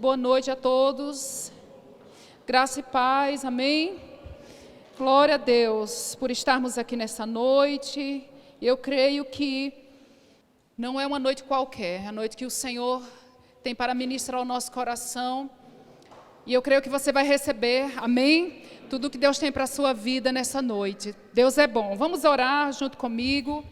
Boa noite a todos. Graça e paz, amém? Glória a Deus por estarmos aqui nessa noite. Eu creio que não é uma noite qualquer, é a noite que o Senhor tem para ministrar ao nosso coração. E eu creio que você vai receber, amém? Tudo o que Deus tem para a sua vida nessa noite. Deus é bom. Vamos orar junto comigo.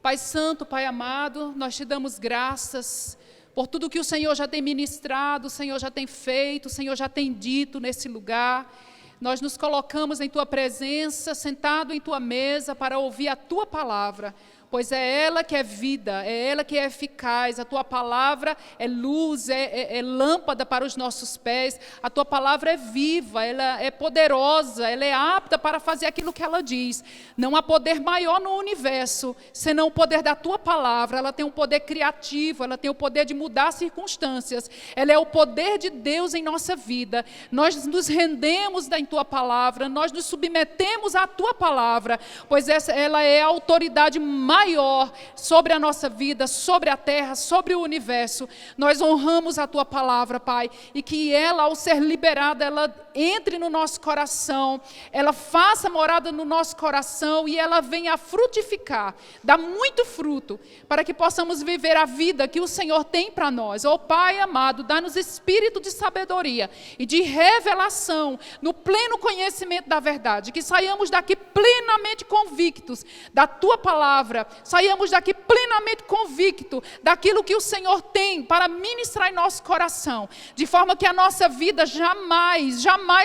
Pai Santo, Pai amado, nós te damos graças por tudo que o Senhor já tem ministrado, o Senhor já tem feito, o Senhor já tem dito nesse lugar. Nós nos colocamos em Tua presença, sentado em Tua mesa para ouvir a Tua palavra, pois é ela que é vida, é ela que é eficaz. A Tua palavra é luz, é lâmpada para os nossos pés. A Tua palavra é viva, ela é poderosa, ela é apta para fazer aquilo que ela diz. Não há poder maior no universo, senão o poder da Tua palavra. Ela tem um poder criativo, ela tem o poder de mudar circunstâncias. Ela é o poder de Deus em nossa vida. Nós nos rendemos em Tua palavra, nós nos submetemos à Tua palavra, pois ela é a autoridade maior sobre a nossa vida, sobre a terra, sobre o universo. Nós honramos a Tua palavra, Pai, e que ela, ao ser liberada, ela entre no nosso coração, ela faça morada no nosso coração e ela venha a frutificar, dar muito fruto, para que possamos viver a vida que o Senhor tem para nós. Ó Pai amado, dá-nos espírito de sabedoria e de revelação, no pleno conhecimento da verdade, que saiamos daqui plenamente convictos da Tua palavra, saiamos daqui plenamente convictos daquilo que o Senhor tem para ministrar em nosso coração, de forma que a nossa vida jamais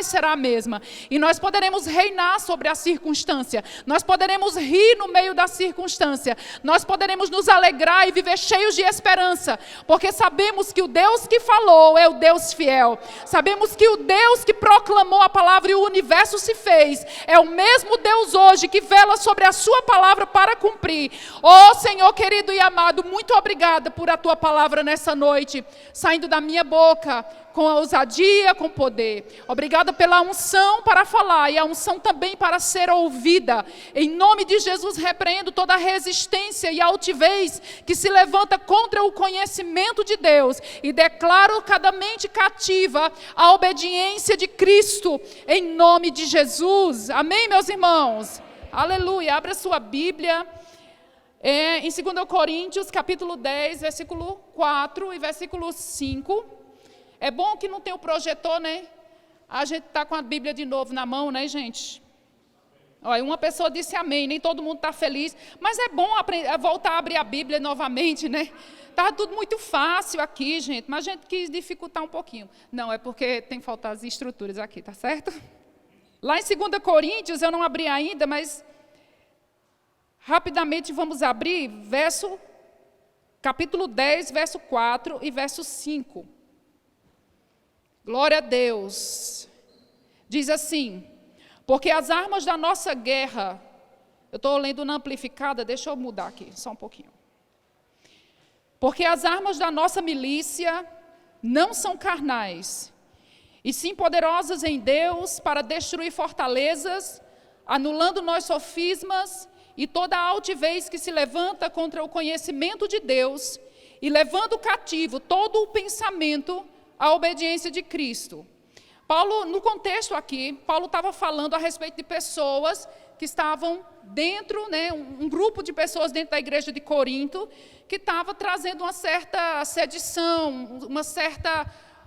será a mesma, e nós poderemos reinar sobre a circunstância, nós poderemos rir no meio da circunstância, nós poderemos nos alegrar e viver cheios de esperança, porque sabemos que o Deus que falou é o Deus fiel, sabemos que o Deus que proclamou a palavra e o universo se fez, é o mesmo Deus hoje que vela sobre a sua palavra para cumprir. Ó Senhor querido e amado, muito obrigada por a Tua palavra nessa noite, saindo da minha boca com ousadia, com poder. Obrigada pela unção para falar e a unção também para ser ouvida. Em nome de Jesus, repreendo toda a resistência e altivez que se levanta contra o conhecimento de Deus e declaro cada mente cativa a obediência de Cristo, em nome de Jesus. Amém, meus irmãos? Aleluia. Abra sua Bíblia em 2 Coríntios, capítulo 10, versículo 4 e versículo 5. É bom que não tem o projetor, né? A gente está com a Bíblia de novo na mão, né, gente? Olha, uma pessoa disse amém, nem todo mundo está feliz, mas é bom voltar a abrir a Bíblia novamente, né? Está tudo muito fácil aqui, gente, mas a gente quis dificultar um pouquinho. Não, é porque tem que faltar as estruturas aqui, tá certo? Lá em 2 Coríntios, eu não abri ainda, mas rapidamente vamos abrir capítulo 10, verso 4 e verso 5. Glória a Deus. Diz assim: porque as armas da nossa guerra, eu estou lendo na amplificada, deixa eu mudar aqui, só um pouquinho. Porque as armas da nossa milícia não são carnais, e sim poderosas em Deus para destruir fortalezas, anulando nós sofismas e toda a altivez que se levanta contra o conhecimento de Deus, e levando cativo todo o pensamento à obediência de Cristo. Paulo, no contexto aqui, Paulo estava falando a respeito de pessoas que estavam dentro, né, um grupo de pessoas dentro da igreja de Corinto, que estava trazendo uma certa sedição, uma certa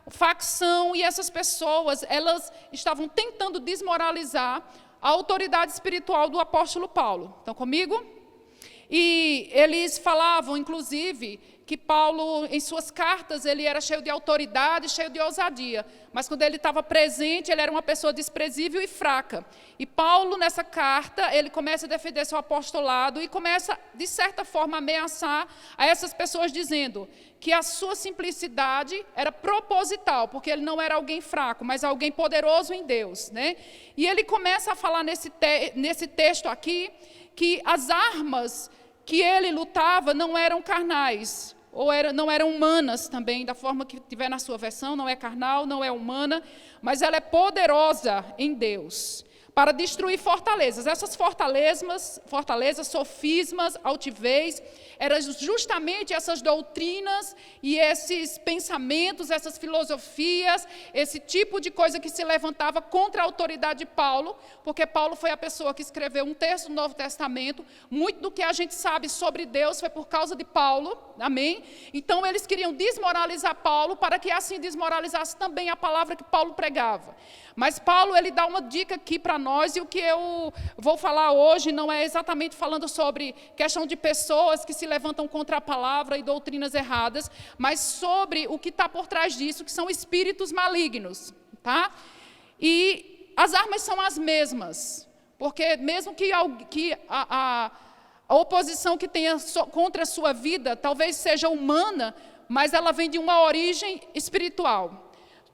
facção, e essas pessoas, elas estavam tentando desmoralizar a autoridade espiritual do apóstolo Paulo. Estão comigo? E eles falavam, inclusive, que Paulo, em suas cartas, ele era cheio de autoridade, cheio de ousadia. Mas quando ele estava presente, ele era uma pessoa desprezível e fraca. E Paulo, nessa carta, ele começa a defender seu apostolado e começa, de certa forma, a ameaçar a essas pessoas, dizendo que a sua simplicidade era proposital, porque ele não era alguém fraco, mas alguém poderoso em Deus, né? E ele começa a falar nesse texto aqui, que as armas que ele lutava não eram carnais, não eram humanas também, da forma que tiver na sua versão, não é carnal, não é humana, mas ela é poderosa em Deus, para destruir fortalezas. Essas fortalezas, sofismas, altivez, eram justamente essas doutrinas e esses pensamentos, essas filosofias, esse tipo de coisa que se levantava contra a autoridade de Paulo, porque Paulo foi a pessoa que escreveu um terço do Novo Testamento. Muito do que a gente sabe sobre Deus foi por causa de Paulo, amém? Então eles queriam desmoralizar Paulo para que assim desmoralizasse também a palavra que Paulo pregava. Mas Paulo, ele dá uma dica aqui para nós, e o que eu vou falar hoje não é exatamente falando sobre questão de pessoas que se levantam contra a palavra e doutrinas erradas, mas sobre o que está por trás disso, que são espíritos malignos, tá? E as armas são as mesmas, porque mesmo que a oposição que tenha contra a sua vida talvez seja humana, mas ela vem de uma origem espiritual.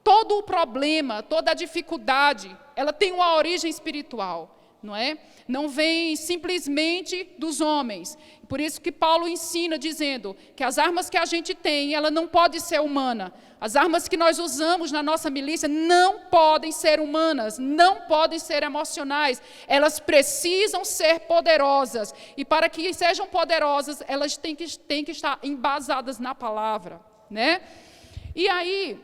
Todo o problema, toda a dificuldade, ela tem uma origem espiritual, não é? Não vem simplesmente dos homens. Por isso que Paulo ensina, dizendo que as armas que a gente tem, ela não pode ser humana. As armas que nós usamos na nossa milícia não podem ser humanas, não podem ser emocionais. Elas precisam ser poderosas. E para que sejam poderosas, elas têm que estar embasadas na palavra, né? E aí,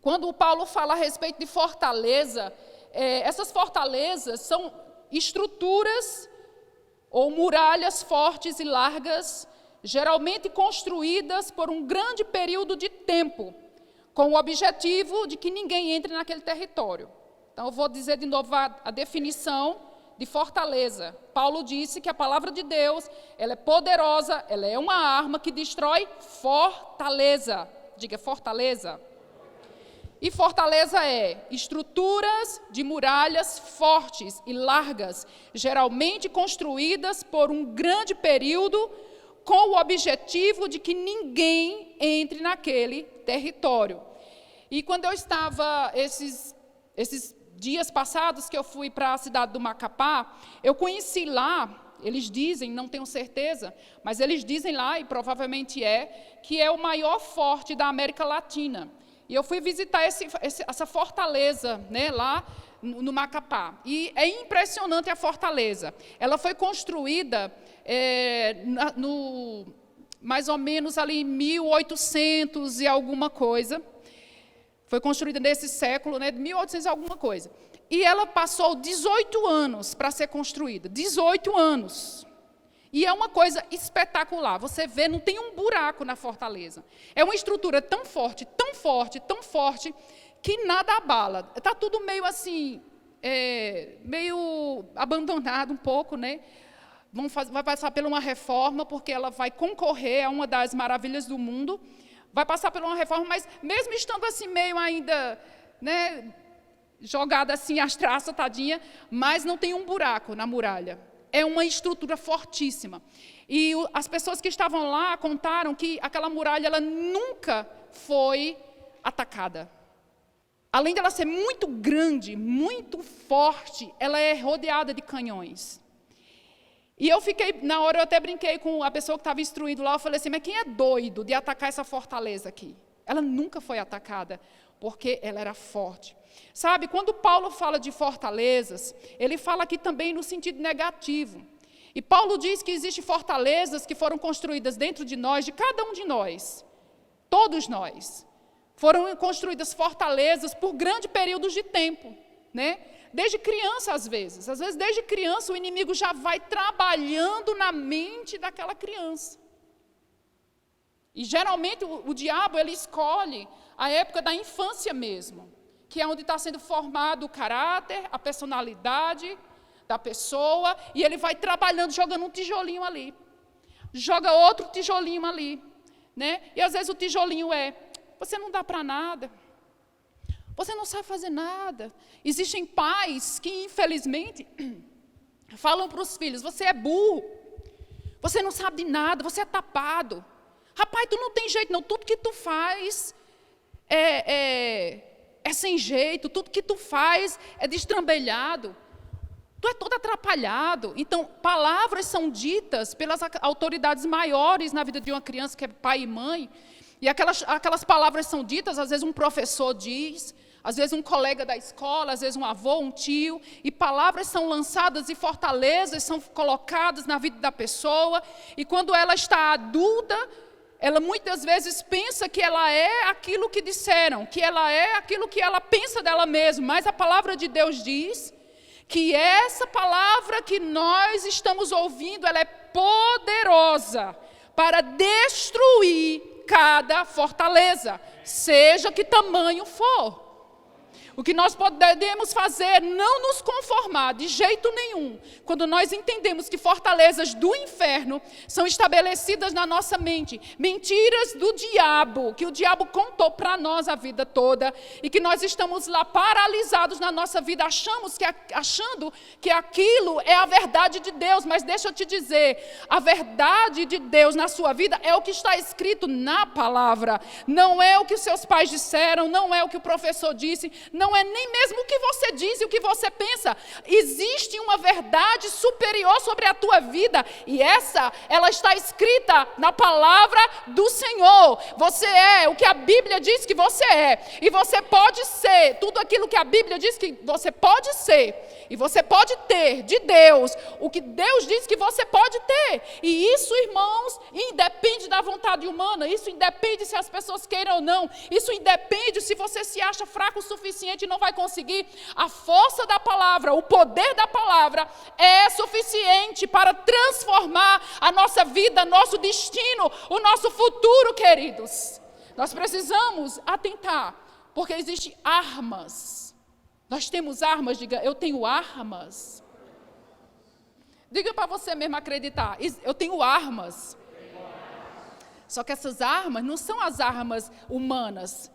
quando o Paulo fala a respeito de fortaleza, essas fortalezas são estruturas ou muralhas fortes e largas, geralmente construídas por um grande período de tempo, com o objetivo de que ninguém entre naquele território. Então, eu vou dizer de novo a definição de fortaleza. Paulo disse que a palavra de Deus, ela é poderosa, ela é uma arma que destrói fortaleza. Diga, fortaleza. E fortaleza é estruturas de muralhas fortes e largas, geralmente construídas por um grande período, com o objetivo de que ninguém entre naquele território. E quando eu estava, esses dias passados que eu fui para a cidade do Macapá, eu conheci lá, eles dizem, não tenho certeza, mas eles dizem lá, e provavelmente que é o maior forte da América Latina. E eu fui visitar essa fortaleza, né, lá no Macapá. E é impressionante a fortaleza. Ela foi construída mais ou menos ali em 1800 e alguma coisa. Foi construída nesse século, né, 1800 e alguma coisa. E ela passou 18 anos para ser construída. 18 anos. E é uma coisa espetacular. Você vê, não tem um buraco na fortaleza. É uma estrutura tão forte, tão forte, tão forte, que nada abala. Está tudo meio assim, meio abandonado um pouco, né? Vai passar por uma reforma, porque ela vai concorrer a uma das maravilhas do mundo. Vai passar por uma reforma, mas mesmo estando assim meio ainda, né, jogada assim as traças, tadinha, mas não tem um buraco na muralha. É uma estrutura fortíssima. E as pessoas que estavam lá contaram que aquela muralha ela nunca foi atacada. Além dela ser muito grande, muito forte, ela é rodeada de canhões. E eu fiquei, na hora eu até brinquei com a pessoa que estava instruindo lá, eu falei assim, mas quem é doido de atacar essa fortaleza aqui? Ela nunca foi atacada, porque ela era forte. Sabe, quando Paulo fala de fortalezas, ele fala aqui também no sentido negativo. E Paulo diz que existem fortalezas que foram construídas dentro de nós, de cada um de nós. Todos nós. Foram construídas fortalezas por grandes períodos de tempo, né? Desde criança, às vezes. Às vezes, desde criança, o inimigo já vai trabalhando na mente daquela criança. E, geralmente, o diabo, ele escolhe a época da infância mesmo, que é onde está sendo formado o caráter, a personalidade da pessoa, e ele vai trabalhando, jogando um tijolinho ali. Joga outro tijolinho ali, né? E, às vezes, o tijolinho você não dá para nada. Você não sabe fazer nada. Existem pais que, infelizmente, falam para os filhos, você é burro, você não sabe de nada, você é tapado. Rapaz, tu não tem jeito não, tudo que tu faz é sem jeito, tudo que tu faz é destrambelhado. Tu é todo atrapalhado. Então, palavras são ditas pelas autoridades maiores na vida de uma criança, que é pai e mãe, e aquelas palavras são ditas, às vezes um professor diz, às vezes um colega da escola, às vezes um avô, um tio, e palavras são lançadas e fortalezas são colocadas na vida da pessoa, e quando ela está adulta, ela muitas vezes pensa que ela é aquilo que disseram, que ela é aquilo que ela pensa dela mesma, mas a palavra de Deus diz que essa palavra que nós estamos ouvindo, ela é poderosa para destruir cada fortaleza, seja que tamanho for. O que nós podemos fazer é não nos conformar de jeito nenhum, quando nós entendemos que fortalezas do inferno são estabelecidas na nossa mente, mentiras do diabo, que o diabo contou para nós a vida toda, e que nós estamos lá paralisados na nossa vida, achando que aquilo é a verdade de Deus, mas deixa eu te dizer, a verdade de Deus na sua vida é o que está escrito na palavra, não é o que os seus pais disseram, não é o que o professor disse, não é nem mesmo o que você diz e o que você pensa. Existe uma verdade superior sobre a tua vida, e ela está escrita na palavra do Senhor. Você é o que a Bíblia diz que você é, e você pode ser tudo aquilo que a Bíblia diz que você pode ser, e você pode ter de Deus o que Deus diz que você pode ter. E isso, irmãos, independe da vontade humana, isso independe se as pessoas queiram ou não, isso independe se você se acha fraco o suficiente e não vai conseguir. A força da palavra, o poder da palavra é suficiente para transformar a nossa vida, nosso destino, o nosso futuro, queridos. Nós precisamos atentar, porque existem armas. Nós temos armas, diga, eu tenho armas. Diga para você mesmo acreditar, eu tenho armas. Só que essas armas não são as armas humanas.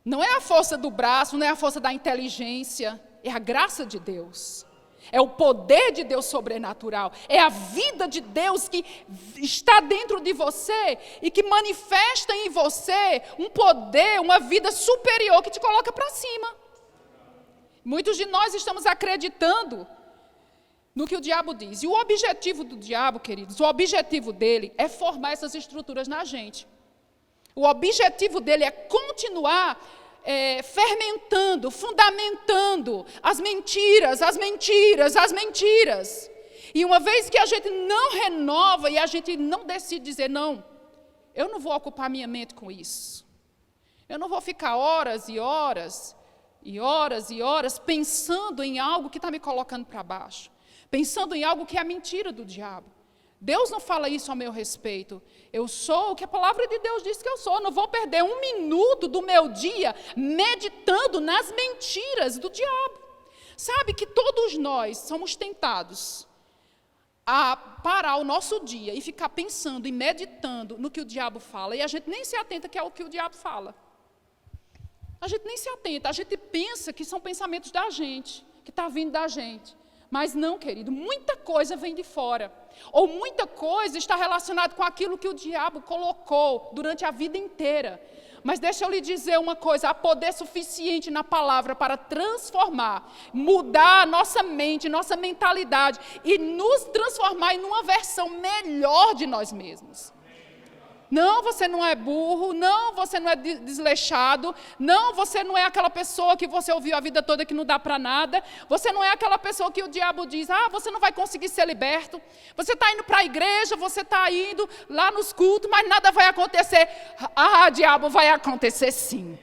Não é a força do braço, não é a força da inteligência, é a graça de Deus. É o poder de Deus sobrenatural, é a vida de Deus que está dentro de você e que manifesta em você um poder, uma vida superior que te coloca para cima. Muitos de nós estamos acreditando no que o diabo diz. E o objetivo do diabo, queridos, o objetivo dele é formar essas estruturas na gente. O objetivo dele é continuar fermentando, fundamentando as mentiras, as mentiras, as mentiras. E uma vez que a gente não renova e a gente não decide dizer, não, eu não vou ocupar minha mente com isso. Eu não vou ficar horas e horas, e horas e horas pensando em algo que está me colocando para baixo. Pensando em algo que é a mentira do diabo. Deus não fala isso a meu respeito. Eu sou o que a palavra de Deus diz que eu sou. Eu não vou perder um minuto do meu dia meditando nas mentiras do diabo. Sabe que todos nós somos tentados a parar o nosso dia e ficar pensando e meditando no que o diabo fala. E a gente nem se atenta que é o que o diabo fala. A gente nem se atenta. A gente pensa que são pensamentos da gente, que está vindo da gente. Mas não, querido, muita coisa vem de fora. Ou muita coisa está relacionada com aquilo que o diabo colocou durante a vida inteira. Mas deixa eu lhe dizer uma coisa, há poder suficiente na palavra para transformar, mudar a nossa mente, nossa mentalidade e nos transformar em uma versão melhor de nós mesmos. Não, você não é burro, não, você não é desleixado, não, você não é aquela pessoa que você ouviu a vida toda que não dá para nada, você não é aquela pessoa que o diabo diz, você não vai conseguir ser liberto, você está indo para a igreja, você está indo lá nos cultos, mas nada vai acontecer. Diabo, vai acontecer sim.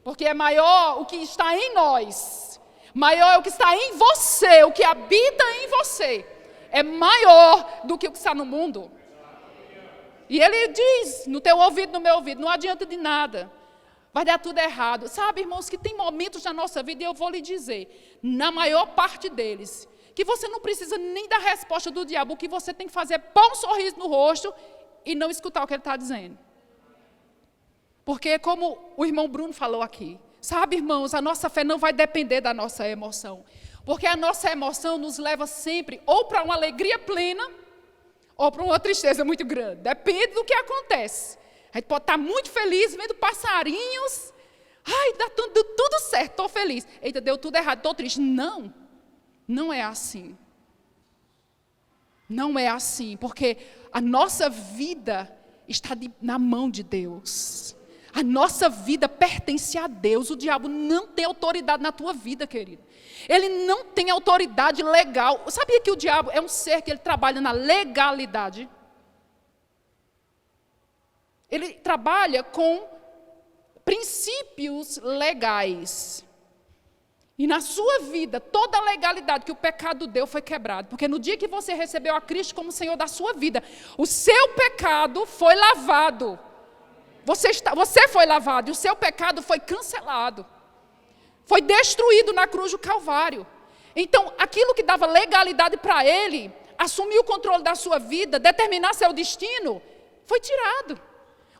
Porque é maior o que está em nós, maior é o que está em você, o que habita em você, é maior do que o que está no mundo. E ele diz, no teu ouvido, no meu ouvido, não adianta de nada, vai dar tudo errado. Sabe, irmãos, que tem momentos na nossa vida, e eu vou lhe dizer, na maior parte deles, que você não precisa nem da resposta do diabo, o que você tem que fazer é pôr um sorriso no rosto e não escutar o que ele está dizendo. Porque como o irmão Bruno falou aqui, sabe, irmãos, a nossa fé não vai depender da nossa emoção, porque a nossa emoção nos leva sempre ou para uma alegria plena, ou para uma tristeza muito grande. Depende do que acontece. A gente pode estar muito feliz vendo passarinhos. Dá tudo certo, estou feliz. Eita, deu tudo errado, estou triste. Não, não é assim. Não é assim, porque a nossa vida está na mão de Deus. A nossa vida pertence a Deus. O diabo não tem autoridade na tua vida, querido. Ele não tem autoridade legal. Sabia que o diabo é um ser que ele trabalha na legalidade? Ele trabalha com princípios legais. E na sua vida, toda a legalidade que o pecado deu foi quebrada. Porque no dia que você recebeu a Cristo como Senhor da sua vida, o seu pecado foi lavado. Você foi lavado e o seu pecado foi cancelado. Foi destruído na cruz do Calvário. Então, aquilo que dava legalidade para ele, assumir o controle da sua vida, determinar seu destino, foi tirado.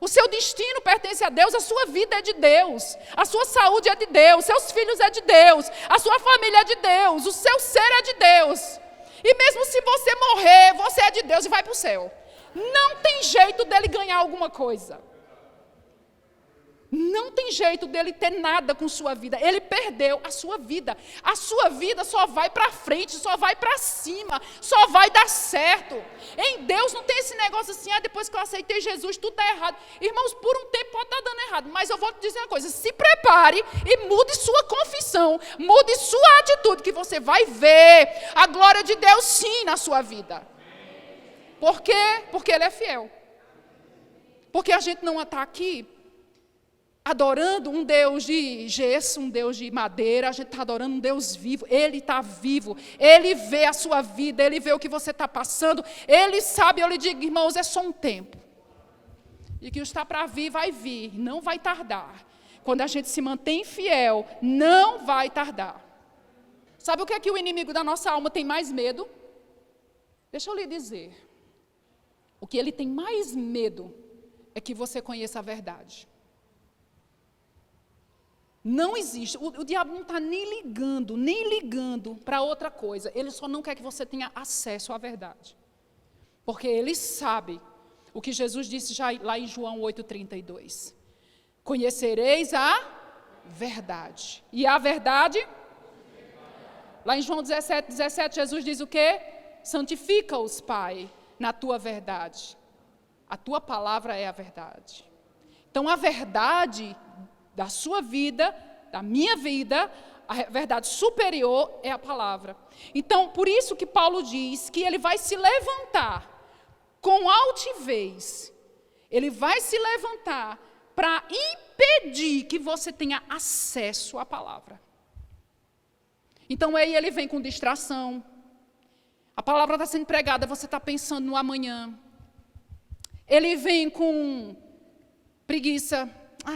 O seu destino pertence a Deus, a sua vida é de Deus, a sua saúde é de Deus, seus filhos é de Deus, a sua família é de Deus, o seu ser é de Deus. E mesmo se você morrer, você é de Deus e vai para o céu. Não tem jeito dele ganhar alguma coisa. Não tem jeito dele ter nada com sua vida. Ele perdeu a sua vida. A sua vida só vai para frente, só vai para cima, só vai dar certo. Em Deus não tem esse negócio assim, depois que eu aceitei Jesus, tudo está errado. Irmãos, por um tempo pode estar dando errado, mas eu vou te dizer uma coisa, se prepare e mude sua confissão, mude sua atitude, que você vai ver a glória de Deus sim na sua vida. Por quê? Porque Ele é fiel. Porque a gente não está aqui adorando um Deus de gesso, um Deus de madeira, a gente está adorando um Deus vivo. Ele está vivo, Ele vê a sua vida, Ele vê o que você está passando, Ele sabe. Eu lhe digo, irmãos, é só um tempo, e que o está para vir, vai vir, não vai tardar. Quando a gente se mantém fiel, não vai tardar. Sabe o que é que o inimigo da nossa alma tem mais medo? Deixa eu lhe dizer, o que ele tem mais medo é que você conheça a verdade. Não existe, o diabo não está nem ligando para outra coisa. Ele só não quer que você tenha acesso à verdade. Porque ele sabe o que Jesus disse já lá em João 8,32. Conhecereis a verdade. E a verdade? Lá em João 17, Jesus diz o quê? Santifica-os, Pai, na tua verdade. A tua palavra é a verdade. Então, a verdade da sua vida, da minha vida, a verdade superior é a palavra. Então, por isso que Paulo diz que ele vai se levantar com altivez. Ele vai se levantar para impedir que você tenha acesso à palavra. Então, aí ele vem com distração. A palavra está sendo pregada, você está pensando no amanhã. Ele vem com preguiça.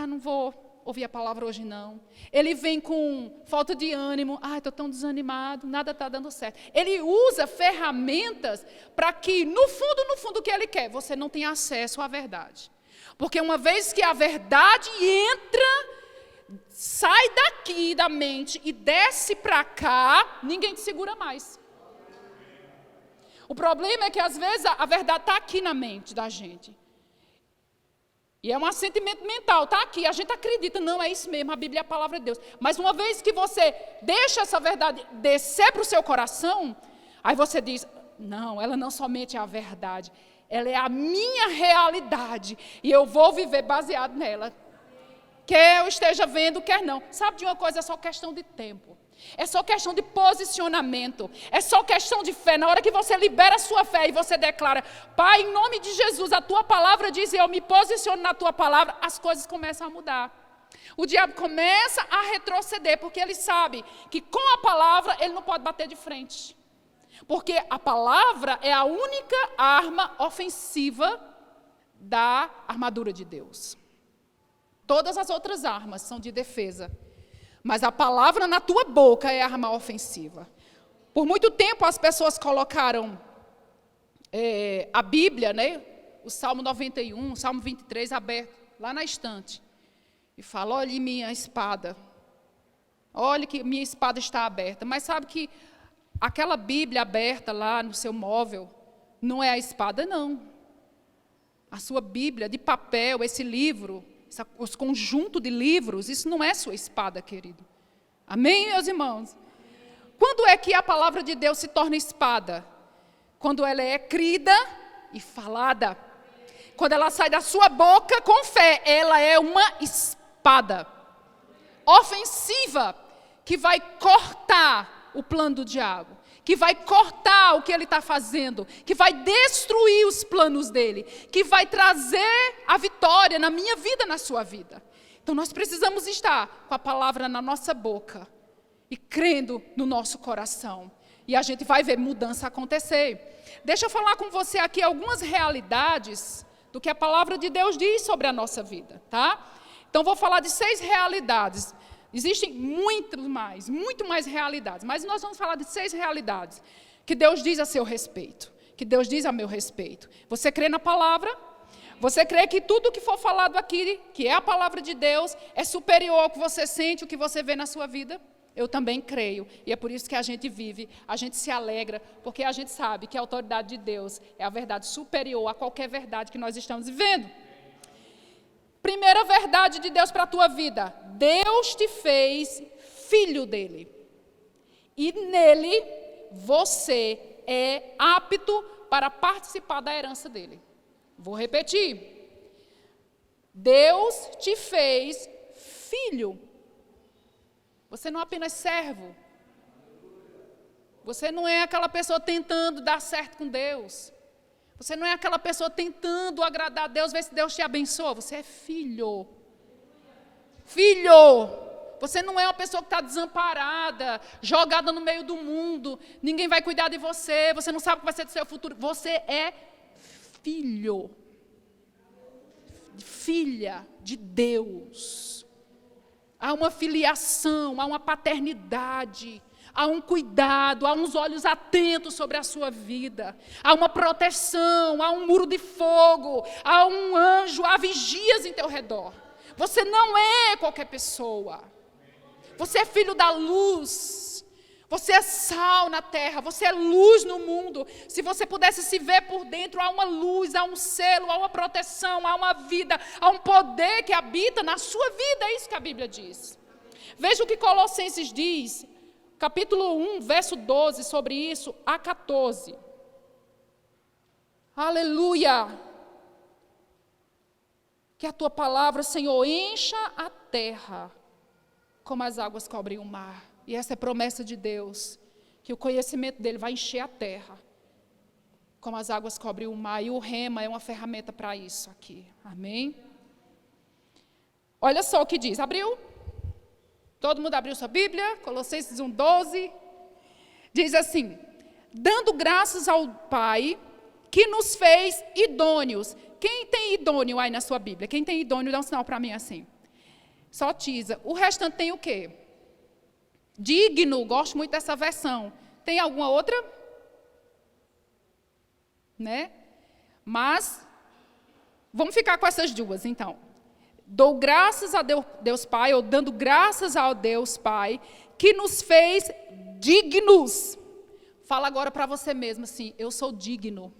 Não vou ouvir a palavra hoje não. Ele vem com falta de ânimo. Estou tão desanimado, nada está dando certo. Ele usa ferramentas para que, no fundo, o que ele quer? Você não tenha acesso à verdade. Porque uma vez que a verdade entra, sai daqui da mente e desce para cá, ninguém te segura mais. O problema é que às vezes a verdade está aqui na mente da gente. E é um assentimento mental, está aqui, a gente acredita, não, é isso mesmo, a Bíblia é a palavra de Deus. Mas uma vez que você deixa essa verdade descer para o seu coração, aí você diz, não, ela não somente é a verdade, ela é a minha realidade, e eu vou viver baseado nela. Quer eu esteja vendo, quer não. Sabe de uma coisa, é só questão de tempo. É só questão de posicionamento, é só questão de fé. Na hora que você libera a sua fé e você declara, Pai, em nome de Jesus, a tua palavra diz, e eu me posiciono na tua palavra, as coisas começam a mudar. O diabo começa a retroceder, porque ele sabe que com a palavra ele não pode bater de frente. Porque a palavra é a única arma ofensiva da armadura de Deus. Todas as outras armas são de defesa. Mas a palavra na tua boca é a arma ofensiva. Por muito tempo as pessoas colocaram a Bíblia, né, o Salmo 91, o Salmo 23 aberto lá na estante. E falam, olha minha espada. Olha que minha espada está aberta. Mas sabe que aquela Bíblia aberta lá no seu móvel não é a espada, não. A sua Bíblia de papel, esse livro, os conjuntos de livros, isso não é sua espada, querido. Amém, meus irmãos? Quando é que a palavra de Deus se torna espada? Quando ela é crida e falada. Quando ela sai da sua boca com fé, ela é uma espada ofensiva que vai cortar o plano do diabo, que vai cortar o que ele está fazendo, que vai destruir os planos dele, que vai trazer a vitória na minha vida, na sua vida. Então nós precisamos estar com a palavra na nossa boca e crendo no nosso coração. E a gente vai ver mudança acontecer. Deixa eu falar com você aqui algumas realidades do que a palavra de Deus diz sobre a nossa vida, tá? Então vou falar de 6 realidades. Existem muito mais realidades, mas nós vamos falar de 6 realidades que Deus diz a seu respeito, que Deus diz a meu respeito. Você crê na palavra? Você crê que tudo que for falado aqui, que é a palavra de Deus, é superior ao que você sente, o que você vê na sua vida? Eu também creio, e é por isso que a gente vive, a gente se alegra, porque a gente sabe que a autoridade de Deus é a verdade superior a qualquer verdade que nós estamos vivendo. Primeira verdade de Deus para a tua vida: Deus te fez filho dele, e nele você é apto para participar da herança dele. Vou repetir: Deus te fez filho. Você não é apenas servo. Você não é aquela pessoa tentando dar certo com Deus. Você não é aquela pessoa tentando agradar a Deus, ver se Deus te abençoa. Você é filho. Filho. Você não é uma pessoa que está desamparada, jogada no meio do mundo. Ninguém vai cuidar de você. Você não sabe o que vai ser do seu futuro. Você é filho. Filha de Deus. Há uma filiação, há uma paternidade, há um cuidado, há uns olhos atentos sobre a sua vida, há uma proteção, há um muro de fogo, há um anjo, há vigias em teu redor. Você não é qualquer pessoa. Você é filho da luz. Você é sal na terra, você é luz no mundo. Se você pudesse se ver por dentro, há uma luz, há um selo, há uma proteção, há uma vida, há um poder que habita na sua vida. É isso que a Bíblia diz. Veja o que Colossenses diz, capítulo 1, verso 12, sobre isso, a 14. Aleluia! Que a tua palavra, Senhor, encha a terra como as águas cobrem o mar. E essa é a promessa de Deus, que o conhecimento dele vai encher a terra, como as águas cobrem o mar. E o rema é uma ferramenta para isso aqui. Amém? Olha só o que diz. Abriu? Todo mundo abriu sua Bíblia? Colossenses 1:12. Diz assim: dando graças ao Pai, que nos fez idôneos. Quem tem idôneo aí na sua Bíblia? Quem tem idôneo, dá um sinal para mim assim. Só Tisa. O restante tem o quê? Digno, gosto muito dessa versão. Tem alguma outra? Né? Mas, vamos ficar com essas duas, então. Dou graças a Deus Pai, ou dando graças ao Deus Pai, que nos fez dignos. Fala agora para você mesmo assim: eu sou digno.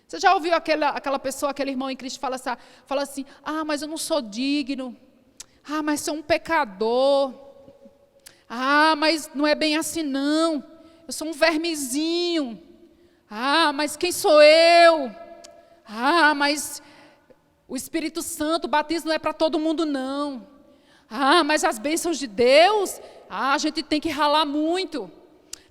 Você já ouviu aquela pessoa, aquele irmão em Cristo fala assim: ah, mas eu não sou digno. Ah, mas sou um pecador. Ah, mas não é bem assim não. Eu sou um vermezinho. Ah, mas quem sou eu? Ah, mas o Espírito Santo, o batismo não é para todo mundo não. Ah, mas as bênçãos de Deus, a gente tem que ralar muito.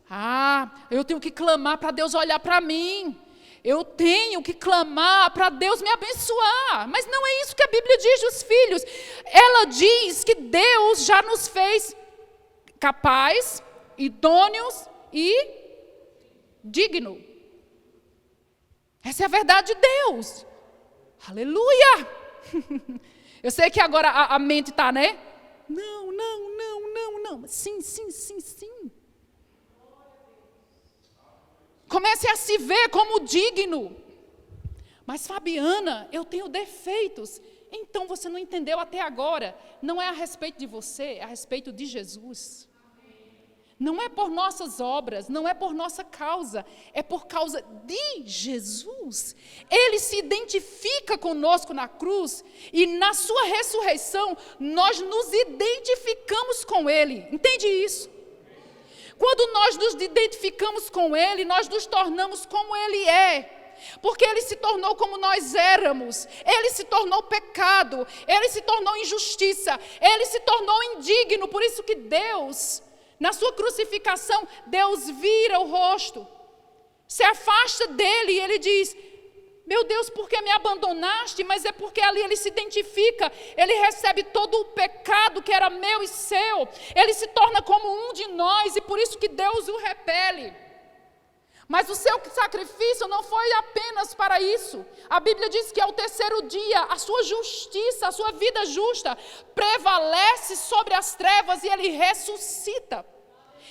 Ah, eu tenho que clamar para Deus olhar para mim. Eu tenho que clamar para Deus me abençoar. Mas não é isso que a Bíblia diz dos filhos. Ela diz que Deus já nos fez capaz, idôneos e digno. Essa é a verdade de Deus. Aleluia! Eu sei que agora a mente está, né? Não. Sim. Comece a se ver como digno. Mas Fabiana, eu tenho defeitos. Então você não entendeu até agora. Não é a respeito de você, é a respeito de Jesus. Não é por nossas obras, não é por nossa causa, é por causa de Jesus. Ele se identifica conosco na cruz e na sua ressurreição nós nos identificamos com Ele. Entende isso? Quando nós nos identificamos com Ele, nós nos tornamos como Ele é. Porque ele se tornou como nós éramos. Ele se tornou pecado. Ele se tornou injustiça. Ele se tornou indigno. Por isso que Deus, na sua crucificação, Deus vira o rosto, se afasta dele e ele diz: meu Deus, por que me abandonaste? Mas é porque ali ele se identifica, ele recebe todo o pecado que era meu e seu, ele se torna como um de nós e por isso que Deus o repele. Mas o seu sacrifício não foi apenas para isso. A Bíblia diz que ao terceiro dia, a sua justiça, a sua vida justa, prevalece sobre as trevas e ele ressuscita.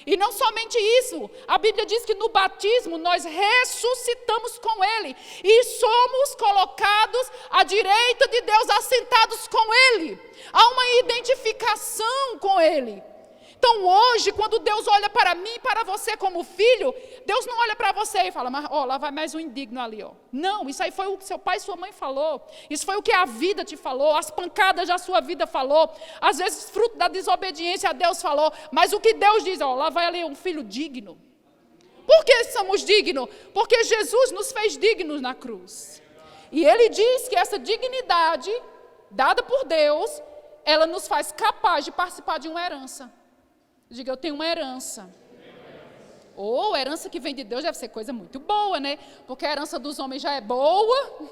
E não somente isso, a Bíblia diz que no batismo nós ressuscitamos com Ele e somos colocados à direita de Deus, assentados com Ele. Há uma identificação com Ele. Então hoje, quando Deus olha para mim e para você como filho, Deus não olha para você e fala: mas ó, lá vai mais um indigno ali, ó. Não, isso aí foi o que seu pai e sua mãe falou. Isso foi o que a vida te falou, as pancadas da sua vida falou. Às vezes fruto da desobediência a Deus falou. Mas o que Deus diz, ó, lá vai ali um filho digno. Por que somos dignos? Porque Jesus nos fez dignos na cruz. E Ele diz que essa dignidade dada por Deus, ela nos faz capaz de participar de uma herança. Diga: eu tenho uma herança. Ou herança que vem de Deus deve ser coisa muito boa, né? Porque a herança dos homens já é boa,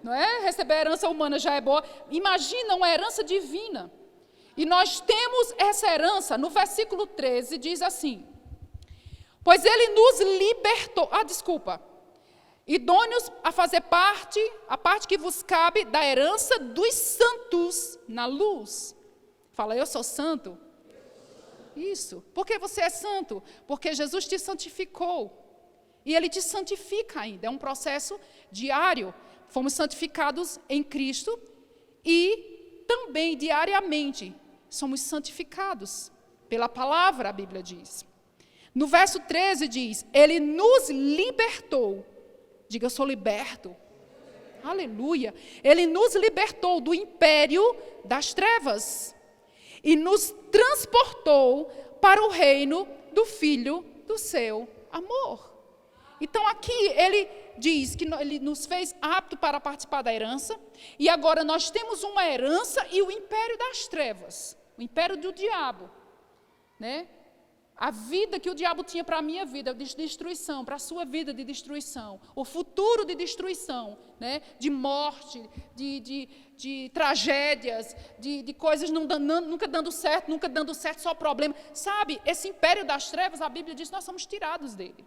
não é? Receber a herança humana já é boa. Imagina uma herança divina. E nós temos essa herança, no versículo 13 diz assim: pois ele nos libertou, idôneos a fazer a parte que vos cabe da herança dos santos na luz. Fala: eu sou santo. Isso. Por que você é santo? Porque Jesus te santificou. E Ele te santifica ainda. É um processo diário. Fomos santificados em Cristo e também diariamente somos santificados pela palavra, a Bíblia diz. No verso 13 diz: Ele nos libertou. Diga: eu sou liberto. Aleluia. Ele nos libertou do império das trevas e nos transportou para o reino do Filho do seu amor. Então aqui ele diz que ele nos fez apto para participar da herança, e agora nós temos uma herança e o império das trevas, o império do diabo, né? A vida que o diabo tinha para a minha vida de destruição, para a sua vida de destruição, o futuro de destruição, né? De morte, de tragédias, de coisas nunca dando certo, só problema. Sabe, esse império das trevas, a Bíblia diz que nós somos tirados dele.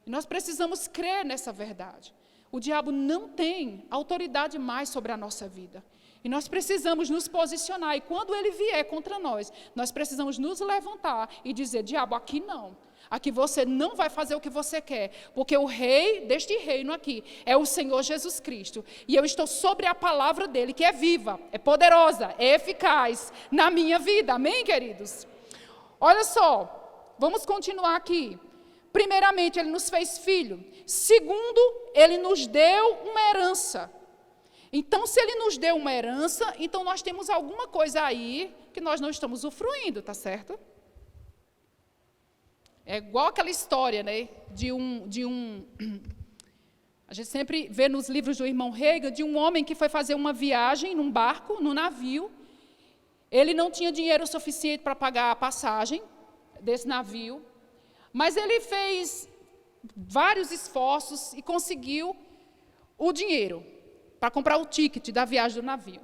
E nós precisamos crer nessa verdade. O diabo não tem autoridade mais sobre a nossa vida. E nós precisamos nos posicionar. E quando ele vier contra nós, nós precisamos nos levantar e dizer: diabo, aqui não. Aqui você não vai fazer o que você quer. Porque o rei deste reino aqui é o Senhor Jesus Cristo. E eu estou sobre a palavra dele, que é viva, é poderosa, é eficaz na minha vida. Amém, queridos? Olha só, vamos continuar aqui. Primeiramente, ele nos fez filho. Segundo, ele nos deu uma herança. Então, se ele nos deu uma herança, então nós temos alguma coisa aí que nós não estamos usufruindo, tá certo? É igual aquela história, né, a gente sempre vê nos livros do irmão Reagan, de um homem que foi fazer uma viagem num barco, num navio. Ele não tinha dinheiro suficiente para pagar a passagem desse navio, mas ele fez vários esforços e conseguiu o dinheiro para comprar o ticket da viagem do navio.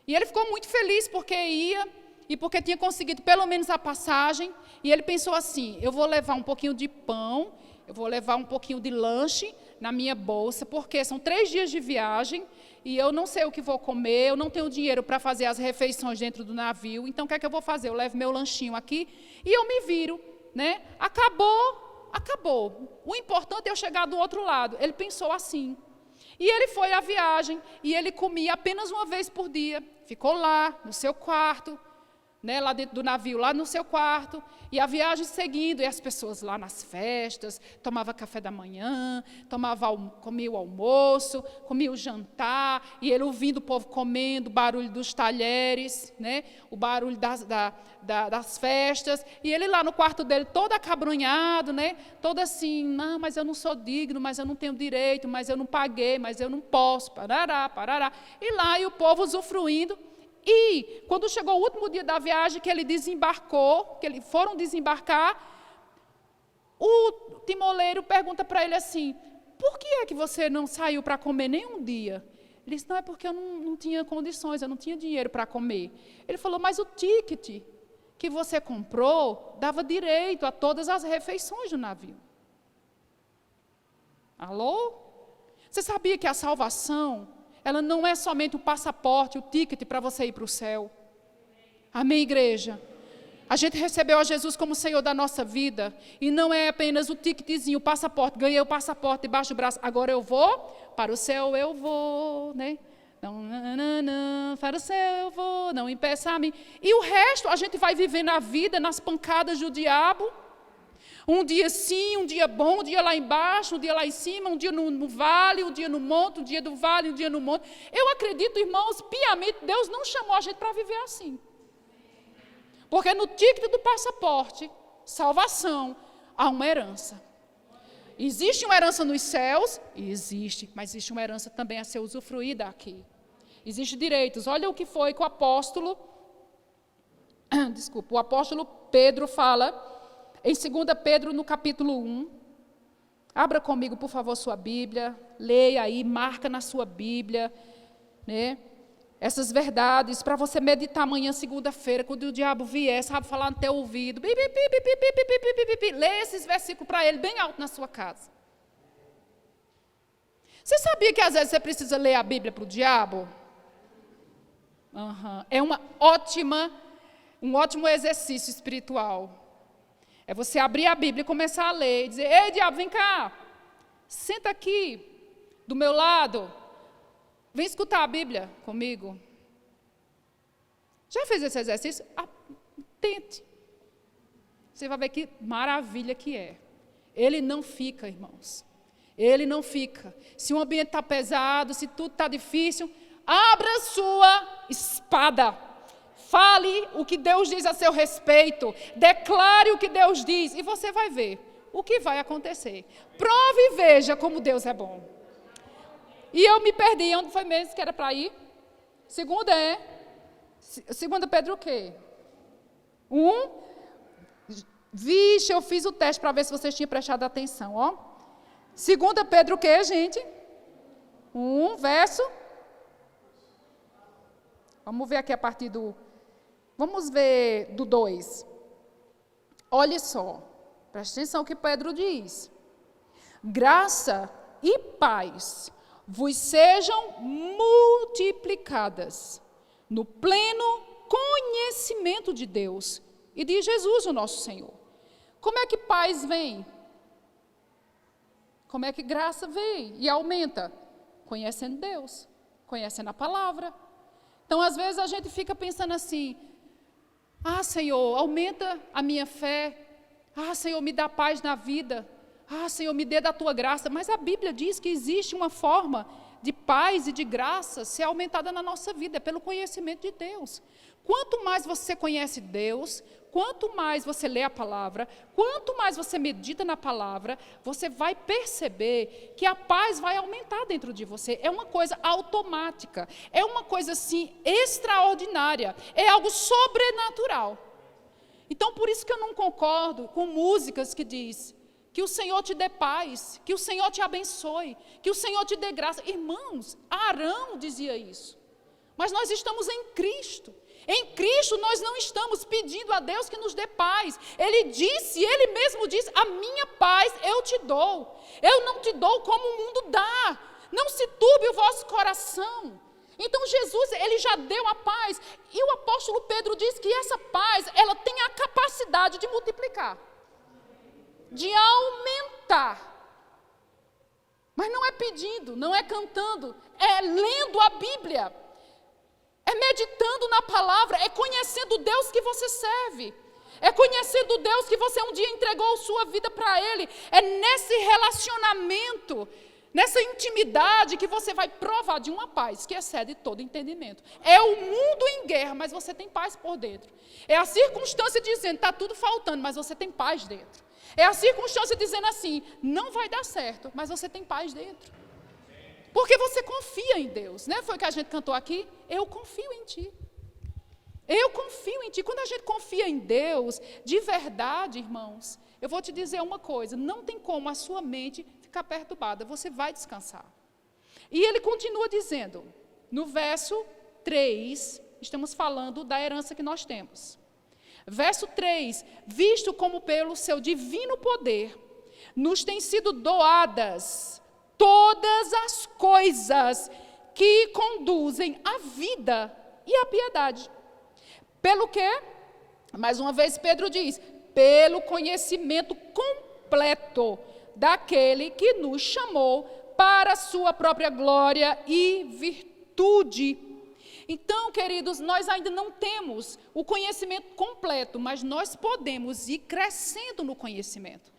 E ele ficou muito feliz porque ia e porque tinha conseguido pelo menos a passagem. E ele pensou assim: eu vou levar um pouquinho de pão, eu vou levar um pouquinho de lanche na minha bolsa, porque são 3 dias de viagem e eu não sei o que vou comer, eu não tenho dinheiro para fazer as refeições dentro do navio, então o que é que eu vou fazer? Eu levo meu lanchinho aqui e eu me viro, né? Acabou. O importante é eu chegar do outro lado. Ele pensou assim. E ele foi à viagem, e ele comia apenas uma vez por dia. Ficou lá, no seu quarto, né, lá dentro do navio, lá no seu quarto, e a viagem seguindo, e as pessoas lá nas festas, tomava café da manhã, comia o almoço, comia o jantar, e ele ouvindo o povo comendo, o barulho dos talheres, né, o barulho das festas, e ele lá no quarto dele todo acabrunhado, né, todo assim, não, mas eu não sou digno, mas eu não tenho direito, mas eu não paguei, mas eu não posso, parará, parará, e lá e o povo usufruindo. E quando chegou o último dia da viagem, que ele desembarcou, que eles foram desembarcar, o timoleiro pergunta para ele assim, por que é que você não saiu para comer nenhum dia? Ele disse, não, é porque eu não tinha condições, eu não tinha dinheiro para comer. Ele falou, mas o ticket que você comprou dava direito a todas as refeições do navio. Alô? Você sabia que a salvação, ela não é somente o passaporte, o ticket para você ir para o céu? Amém, igreja? A gente recebeu a Jesus como Senhor da nossa vida, e não é apenas o ticketzinho, o passaporte, ganhei o passaporte debaixo do braço, agora eu vou, para o céu eu vou, né? Não, para o céu eu vou, não impeça a mim. E o resto, a gente vai vivendo a vida nas pancadas do diabo, um dia sim, um dia bom, um dia lá embaixo, um dia lá em cima, um dia no vale, um dia no monte, um dia do vale, um dia no monte. Eu acredito, irmãos, piamente, Deus não chamou a gente para viver assim. Porque no ticket do passaporte, salvação, há uma herança. Existe uma herança nos céus? Existe, mas existe uma herança também a ser usufruída aqui. Existem direitos. Olha o que foi que o apóstolo Pedro fala em 2 Pedro, no capítulo 1, abra comigo, por favor, sua Bíblia, leia aí, marca na sua Bíblia, né, essas verdades, para você meditar amanhã, segunda-feira, quando o diabo vier, sabe, falar no teu ouvido, leia esses versículos para ele, bem alto na sua casa. Você sabia que às vezes você precisa ler a Bíblia para o diabo? É um ótimo exercício espiritual. É você abrir a Bíblia e começar a ler, e dizer, ei, diabo, vem cá, senta aqui, do meu lado, vem escutar a Bíblia comigo. Já fez esse exercício? Tente. Você vai ver que maravilha que é. Ele não fica, irmãos. Ele não fica. Se o ambiente está pesado, se tudo está difícil, abra sua espada. Fale o que Deus diz a seu respeito. Declare o que Deus diz. E você vai ver o que vai acontecer. Prove e veja como Deus é bom. E eu me perdi. Onde foi mesmo que era para ir? Segunda Pedro o quê? 1. Vixe, eu fiz o teste para ver se vocês tinham prestado atenção. Ó. 2 Pedro o quê, gente? 1, verso. Vamos ver aqui a partir do... Vamos ver do 2. Olha só, preste atenção o que Pedro diz. Graça e paz vos sejam multiplicadas no pleno conhecimento de Deus e de Jesus, o nosso Senhor. Como é que paz vem? Como é que graça vem e aumenta? Conhecendo Deus, conhecendo a palavra. Então, às vezes, a gente fica pensando assim, Senhor, aumenta a minha fé. Senhor, me dá paz na vida. Senhor, me dê da tua graça. Mas a Bíblia diz que existe uma forma de paz e de graça ser aumentada na nossa vida, é pelo conhecimento de Deus. Quanto mais você conhece Deus, quanto mais você lê a palavra, quanto mais você medita na palavra, você vai perceber que a paz vai aumentar dentro de você. É uma coisa automática, é uma coisa assim extraordinária, é algo sobrenatural. Então, por isso que eu não concordo com músicas que diz que o Senhor te dê paz, que o Senhor te abençoe, que o Senhor te dê graça. Irmãos, Arão dizia isso, mas nós estamos em Cristo. Em Cristo nós não estamos pedindo a Deus que nos dê paz. Ele mesmo disse, a minha paz eu te dou. Eu não te dou como o mundo dá. Não se turbe o vosso coração. Então Jesus, ele já deu a paz. E o apóstolo Pedro diz que essa paz, ela tem a capacidade de multiplicar. De aumentar. Mas não é pedindo, não é cantando, é lendo a Bíblia. É meditando meditando na palavra, é conhecendo o Deus que você serve. É conhecendo o Deus que você um dia entregou sua vida para Ele. É nesse relacionamento, nessa intimidade que você vai provar de uma paz que excede todo entendimento. É o mundo em guerra, mas você tem paz por dentro. É a circunstância dizendo, está tudo faltando, mas você tem paz dentro. É a circunstância dizendo assim, não vai dar certo, mas você tem paz dentro. Porque você confia em Deus, né? Foi o que a gente cantou aqui, eu confio em Ti. Eu confio em Ti. Quando a gente confia em Deus, de verdade, irmãos, eu vou te dizer uma coisa, não tem como a sua mente ficar perturbada, você vai descansar. E ele continua dizendo, no verso 3, estamos falando da herança que nós temos. Verso 3, visto como pelo seu divino poder, nos têm sido doadas todas as coisas que conduzem à vida e à piedade. Pelo quê? Mais uma vez Pedro diz, pelo conhecimento completo daquele que nos chamou para a sua própria glória e virtude. Então, queridos, nós ainda não temos o conhecimento completo, mas nós podemos ir crescendo no conhecimento.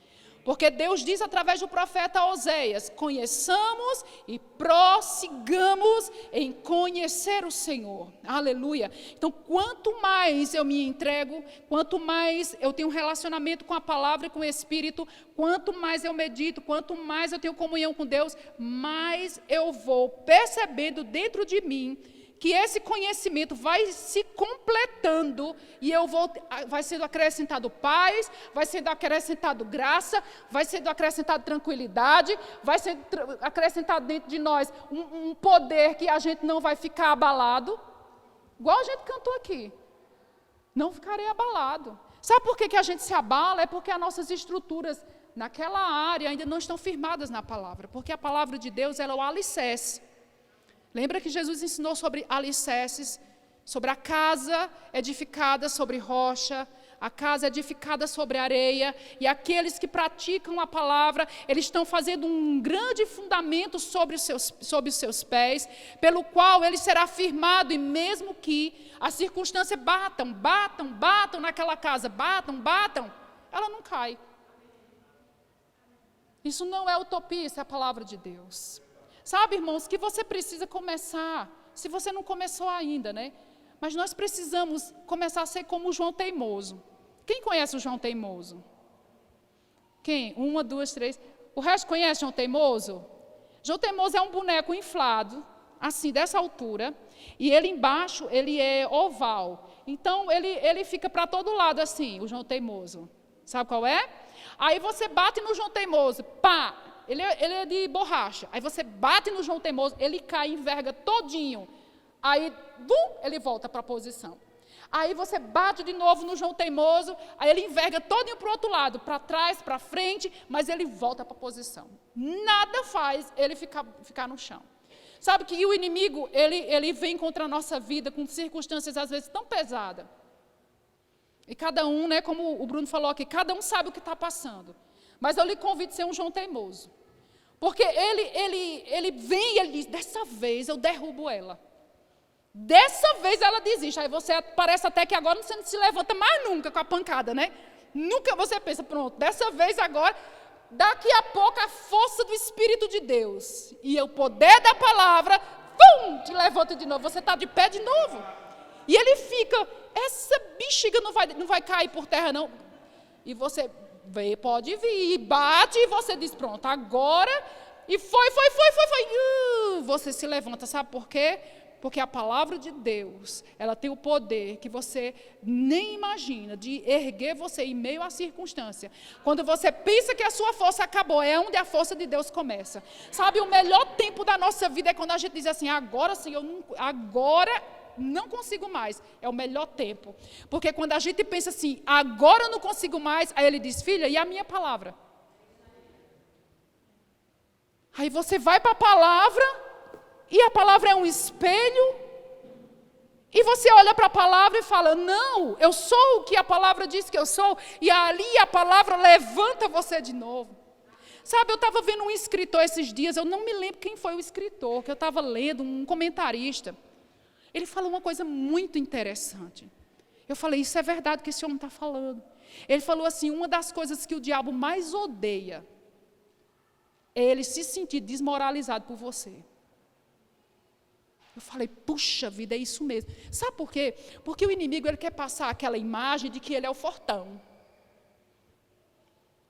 Porque Deus diz através do profeta Oséias, conheçamos e prossigamos em conhecer o Senhor. Aleluia. Então, quanto mais eu me entrego, quanto mais eu tenho um relacionamento com a palavra e com o Espírito, quanto mais eu medito, quanto mais eu tenho comunhão com Deus, mais eu vou percebendo dentro de mim que esse conhecimento vai se completando e vai sendo acrescentado paz, vai sendo acrescentado graça, vai sendo acrescentado tranquilidade, vai sendo acrescentado dentro de nós um poder que a gente não vai ficar abalado, igual a gente cantou aqui, não ficarei abalado. Sabe por que a gente se abala? É porque as nossas estruturas naquela área ainda não estão firmadas na palavra, porque a palavra de Deus ela é o alicerce. Lembra que Jesus ensinou sobre alicerces, sobre a casa edificada sobre rocha, a casa edificada sobre areia, e aqueles que praticam a palavra, eles estão fazendo um grande fundamento sobre os seus pés, pelo qual ele será firmado, e mesmo que as circunstâncias batam naquela casa, batam, ela não cai. Isso não é utopia, isso é a palavra de Deus. Sabe, irmãos, que você precisa começar, se você não começou ainda, né? Mas nós precisamos começar a ser como o João Teimoso. Quem conhece o João Teimoso? Quem? 1, 2, 3. O resto conhece João Teimoso? João Teimoso é um boneco inflado, assim, dessa altura, e ele embaixo, ele é oval. Então, ele fica para todo lado assim, o João Teimoso. Sabe qual é? Aí você bate no João Teimoso, pá! Ele é de borracha. Aí você bate no João Teimoso, ele cai, enverga todinho. Aí, ele volta para a posição. Aí você bate de novo no João Teimoso, aí ele enverga todinho para o outro lado, para trás, para frente, mas ele volta para a posição. Nada faz ele ficar no chão. Sabe que o inimigo, ele vem contra a nossa vida com circunstâncias às vezes tão pesadas. E cada um, né, como o Bruno falou aqui, cada um sabe o que está passando. Mas eu lhe convido a ser um João Teimoso. Porque ele vem e ele diz, dessa vez eu derrubo ela. Dessa vez ela desiste. Aí você parece até que agora você não se levanta mais nunca com a pancada, né? Nunca você pensa, pronto, dessa vez agora, daqui a pouco a força do Espírito de Deus e o poder da palavra, te levanta de novo, você está de pé de novo. E ele fica, essa bexiga não vai cair por terra não. E você... pode vir, bate e você diz, pronto, agora, e foi. Você se levanta, sabe por quê? Porque a palavra de Deus, ela tem o poder que você nem imagina, de erguer você em meio à circunstância. Quando você pensa que a sua força acabou, é onde a força de Deus começa. Sabe, o melhor tempo da nossa vida é quando a gente diz assim, agora sim, agora não consigo mais, é o melhor tempo, porque quando a gente pensa assim, agora eu não consigo mais, aí ele diz, filha, e a minha palavra? Aí você vai para a palavra, e a palavra é um espelho, e você olha para a palavra e fala, não, eu sou o que a palavra diz que eu sou, e ali a palavra levanta você de novo. Sabe, eu estava vendo um escritor esses dias, eu não me lembro quem foi o escritor, que eu estava lendo, um comentarista. Ele falou uma coisa muito interessante. Eu falei, isso é verdade que esse homem está falando. Ele falou assim, uma das coisas que o diabo mais odeia é ele se sentir desmoralizado por você. Eu falei, puxa vida, é isso mesmo. Sabe por quê? Porque o inimigo ele quer passar aquela imagem de que ele é o fortão.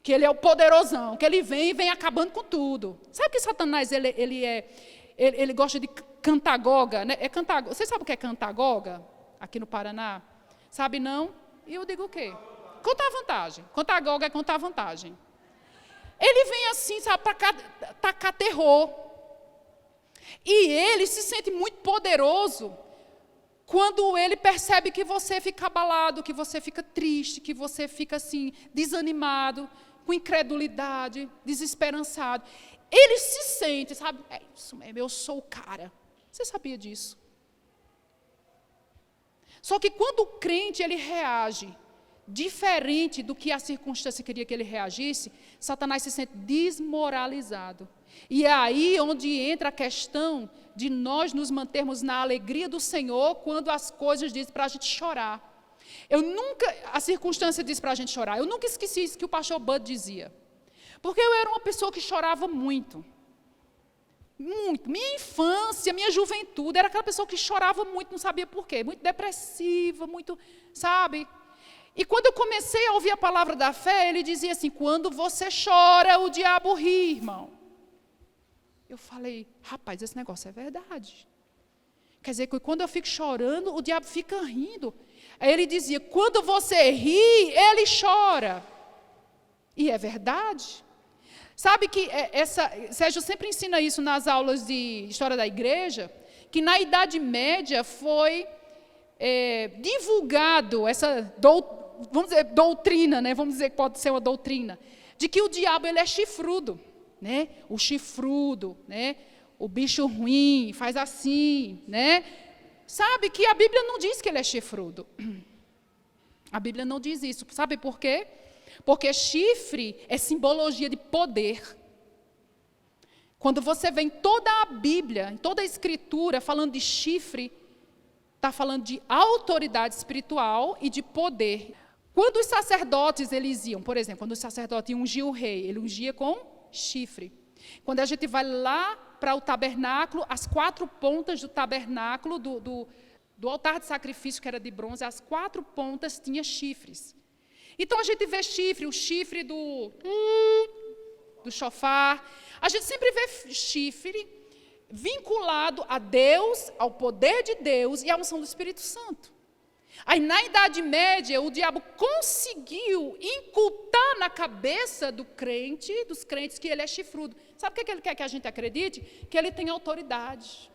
Que ele é o poderosão, que ele vem acabando com tudo. Sabe que Satanás, ele gosta de cantagoga, né? Você sabe o que é cantagoga? Aqui no Paraná? Sabe não? E eu digo o quê? Contar vantagem. Cantagoga é contar vantagem. Ele vem assim, sabe, para tacar terror. E ele se sente muito poderoso quando ele percebe que você fica abalado, que você fica triste, que você fica assim, desanimado, com incredulidade, desesperançado. Ele se sente, sabe, é isso mesmo, eu sou o cara. Você sabia disso? Só que quando o crente ele reage diferente do que a circunstância queria que ele reagisse, Satanás se sente desmoralizado. E é aí onde entra a questão de nós nos mantermos na alegria do Senhor quando as coisas dizem para a gente chorar. A circunstância diz para a gente chorar. Eu nunca esqueci isso que o pastor Bud dizia. Porque eu era uma pessoa que chorava muito. Muito. Minha infância, minha juventude, era aquela pessoa que chorava muito, não sabia por quê. Muito depressiva, muito, sabe? E quando eu comecei a ouvir a palavra da fé, ele dizia assim, quando você chora, o diabo ri, irmão. Eu falei, rapaz, esse negócio é verdade. Quer dizer, que quando eu fico chorando, o diabo fica rindo. Aí ele dizia, quando você ri, ele chora. E é verdade. Sabe que Sérgio sempre ensina isso nas aulas de história da igreja, que na Idade Média foi divulgado essa vamos dizer, doutrina, né? Vamos dizer que pode ser uma doutrina, de que o diabo ele é chifrudo, né? O chifrudo, né? O bicho ruim, faz assim, né? Sabe que a Bíblia não diz que ele é chifrudo. A Bíblia não diz isso. Sabe por quê? Porque chifre é simbologia de poder. Quando você vê em toda a Bíblia, em toda a Escritura, falando de chifre, está falando de autoridade espiritual e de poder. Quando os sacerdotes, eles iam, por exemplo, quando o sacerdote ungia o rei, ele ungia com chifre. Quando a gente vai lá para o tabernáculo, as 4 pontas do tabernáculo, do altar de sacrifício, que era de bronze, as 4 pontas tinham chifres. Então a gente vê chifre, o chifre do chofar. A gente sempre vê chifre vinculado a Deus, ao poder de Deus e à unção do Espírito Santo. Aí na Idade Média, o diabo conseguiu incultar na cabeça dos crentes, que ele é chifrudo. Sabe o que ele quer que a gente acredite? Que ele tem autoridade.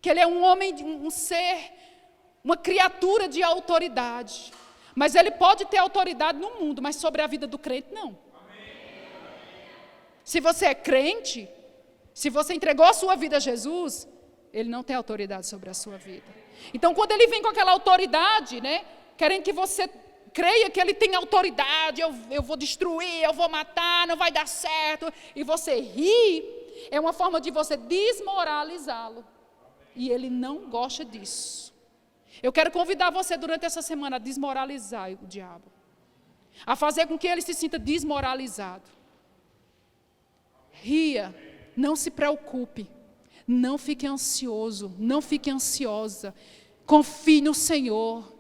Que ele é um homem, um ser, uma criatura de autoridade. Mas ele pode ter autoridade no mundo, mas sobre a vida do crente, não. Se você é crente, se você entregou a sua vida a Jesus, ele não tem autoridade sobre a sua vida. Então, quando ele vem com aquela autoridade, né, querendo que você creia que ele tem autoridade, eu vou destruir, eu vou matar, não vai dar certo, e você ri, é uma forma de você desmoralizá-lo. E ele não gosta disso. Eu quero convidar você durante essa semana a desmoralizar o diabo. A fazer com que ele se sinta desmoralizado. Ria, não se preocupe. Não fique ansioso, não fique ansiosa. Confie no Senhor.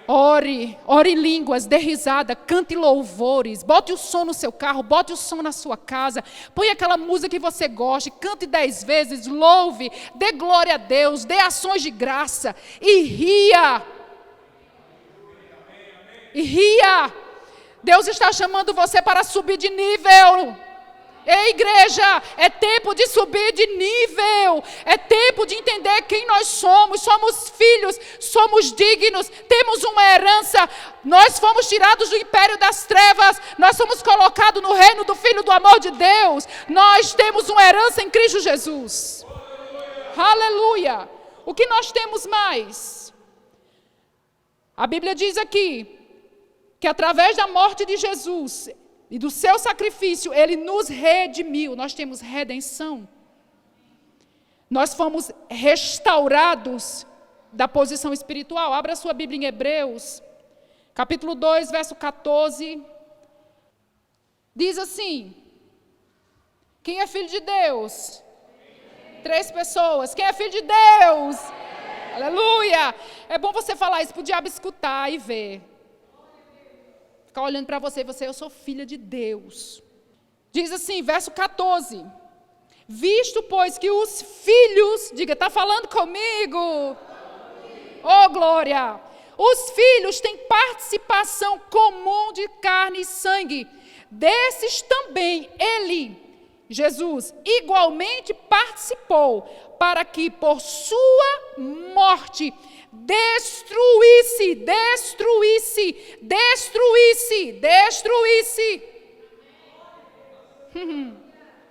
Ore em línguas, dê risada, cante louvores, bote o som no seu carro, bote o som na sua casa, põe aquela música que você goste, cante 10 vezes, louve, dê glória a Deus, dê ações de graça e ria. E ria. Deus está chamando você para subir de nível. Ei, igreja, é tempo de subir de nível, é tempo de entender quem nós somos filhos, somos dignos, temos uma herança, nós fomos tirados do império das trevas, nós somos colocados no reino do Filho do amor de Deus, nós temos uma herança em Cristo Jesus. Aleluia! O que nós temos mais? A Bíblia diz aqui, que através da morte de Jesus e do seu sacrifício, ele nos redimiu. Nós temos redenção. Nós fomos restaurados da posição espiritual. Abra a sua Bíblia em Hebreus, capítulo 2, verso 14. Diz assim: quem é filho de Deus? 3 pessoas. Quem é filho de Deus? Aleluia! É bom você falar isso para o diabo escutar e ver. Ficar olhando para você e você, eu sou filha de Deus. Diz assim, verso 14. Visto, pois, que os filhos, diga, está falando comigo? Oh, glória! Os filhos têm participação comum de carne e sangue. Desses também ele, Jesus, igualmente participou, para que por sua morte destruísse.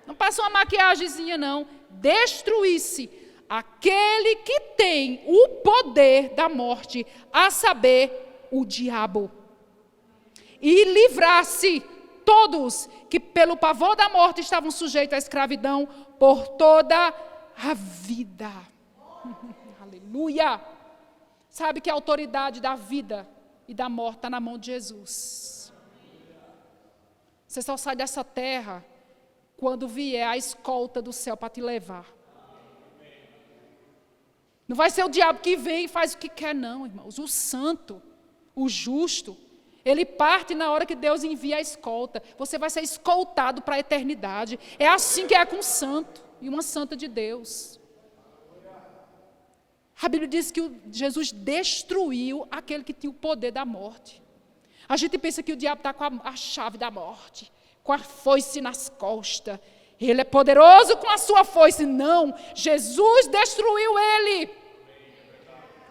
Não passa uma maquiagemzinha, não. Destruísse aquele que tem o poder da morte, a saber, o diabo. E livrasse todos que pelo pavor da morte estavam sujeitos à escravidão por toda a vida. Aleluia! Sabe que a autoridade da vida e da morte está na mão de Jesus. Você só sai dessa terra quando vier a escolta do céu para te levar. Não vai ser o diabo que vem e faz o que quer, não, irmãos. O santo, o justo, ele parte na hora que Deus envia a escolta. Você vai ser escoltado para a eternidade. É assim que é com o santo e uma santa de Deus. A Bíblia diz que Jesus destruiu aquele que tinha o poder da morte. A gente pensa que o diabo está com a chave da morte, com a foice nas costas. Ele é poderoso com a sua foice. Não, Jesus destruiu ele.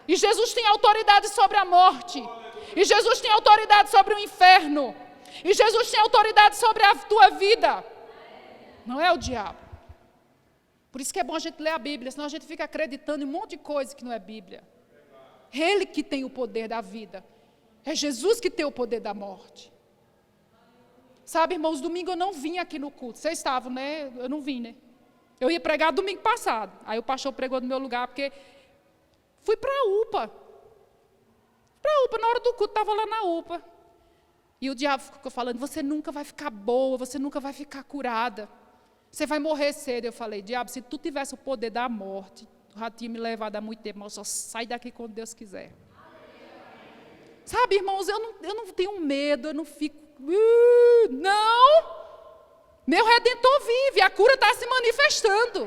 E Jesus tem autoridade sobre a morte. E Jesus tem autoridade sobre o inferno. E Jesus tem autoridade sobre a tua vida. Não é o diabo. Por isso que é bom a gente ler a Bíblia, senão a gente fica acreditando em um monte de coisa que não é Bíblia. Ele que tem o poder da vida. É Jesus que tem o poder da morte. Sabe, irmãos, domingo eu não vim aqui no culto. Vocês estavam, né? Eu não vim, né? Eu ia pregar domingo passado. Aí o pastor pregou no meu lugar, porque fui para a UPA. Na hora do culto, estava lá na UPA. E o diabo ficou falando, você nunca vai ficar boa, você nunca vai ficar curada. Você vai morrer cedo. Eu falei, diabo, se tu tivesse o poder da morte, tu já tinha me levado há muito tempo, mas só sai daqui quando Deus quiser. Sabe, irmãos, eu não tenho medo, eu não fico... não! Meu Redentor vive, a cura está se manifestando.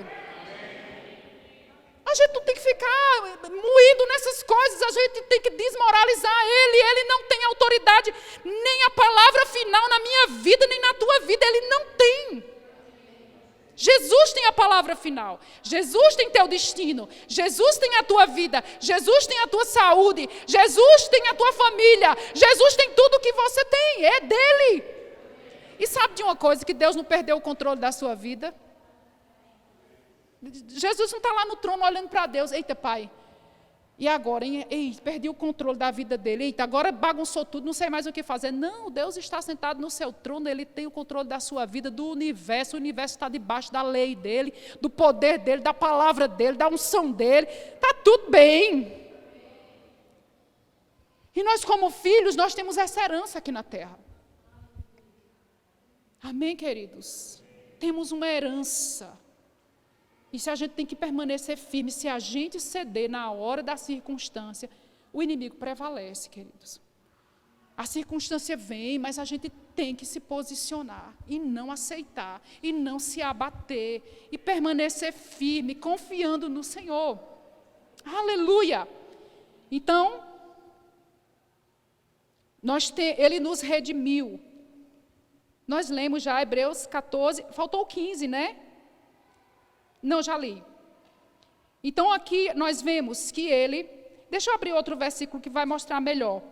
A gente não tem que ficar moído nessas coisas, a gente tem que desmoralizar ele. Ele não tem autoridade, nem a palavra final na minha vida, nem na tua vida, ele não tem. Jesus tem a palavra final. Jesus tem teu destino. Jesus tem a tua vida. Jesus tem a tua saúde. Jesus tem a tua família. Jesus tem tudo que você tem. É dele. E sabe de uma coisa? Que Deus não perdeu o controle da sua vida. Jesus não está lá no trono olhando para Deus. Eita, pai. E agora, hein? Ei, perdi o controle da vida dele. Eita, agora bagunçou tudo, não sei mais o que fazer. Não, Deus está sentado no seu trono, ele tem o controle da sua vida, do universo. O universo está debaixo da lei dele, do poder dele, da palavra dele, da unção dele. Está tudo bem. E nós, como filhos, nós temos essa herança aqui na terra. Amém, queridos? Temos uma herança. E se a gente tem que permanecer firme, se a gente ceder na hora da circunstância, o inimigo prevalece, queridos. A circunstância vem, mas a gente tem que se posicionar e não aceitar, e não se abater, e permanecer firme, confiando no Senhor. Aleluia! Então, ele nos redimiu. Nós lemos já Hebreus 14, faltou o 15, né? Não, já li. Então, aqui nós vemos que ele... Deixa eu abrir outro versículo que vai mostrar melhor.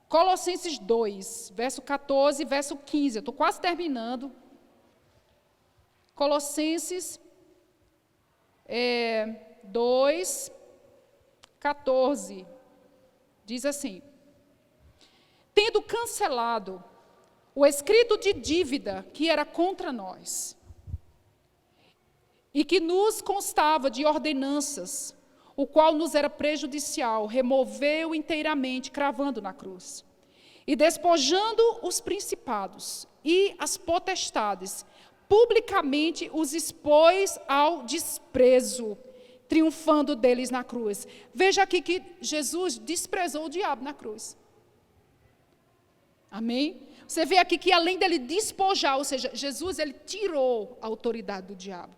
Colossenses 2, verso 14, verso 15. Eu estou quase terminando. Colossenses 2, 14. Diz assim: tendo cancelado o escrito de dívida que era contra nós, e que nos constava de ordenanças, o qual nos era prejudicial, removeu inteiramente, cravando na cruz. E despojando os principados e as potestades, publicamente os expôs ao desprezo, triunfando deles na cruz. Veja aqui que Jesus desprezou o diabo na cruz. Amém? Você vê aqui que além dele despojar, ou seja, Jesus ele tirou a autoridade do diabo.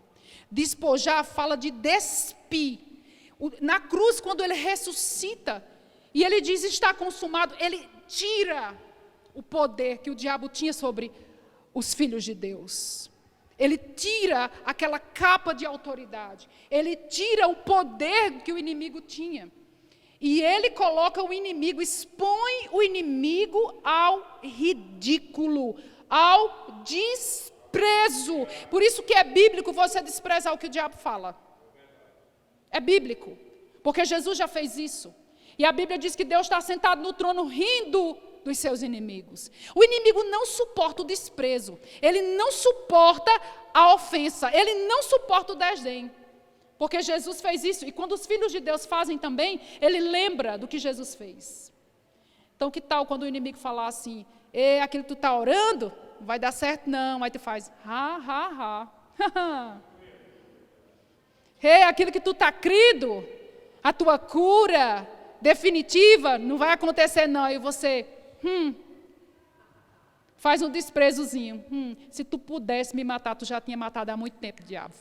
Despojar fala de despir. Na cruz, quando ele ressuscita, e ele diz está consumado, ele tira o poder que o diabo tinha sobre os filhos de Deus. Ele tira aquela capa de autoridade. Ele tira o poder que o inimigo tinha. E ele coloca o inimigo, expõe o inimigo ao ridículo, ao desprezo. Por isso que é bíblico você desprezar o que o diabo fala. É bíblico, porque Jesus já fez isso. E a Bíblia diz que Deus está sentado no trono rindo dos seus inimigos. O inimigo não suporta o desprezo, ele não suporta a ofensa, ele não suporta o desdém. Porque Jesus fez isso, e quando os filhos de Deus fazem também, ele lembra do que Jesus fez. Então que tal quando o inimigo falar assim, aquilo que tu está orando, não vai dar certo não, aí tu faz, aquilo que tu está crido, a tua cura definitiva, não vai acontecer não, e você, faz um desprezozinho, se tu pudesse me matar, tu já tinha matado há muito tempo, diabo.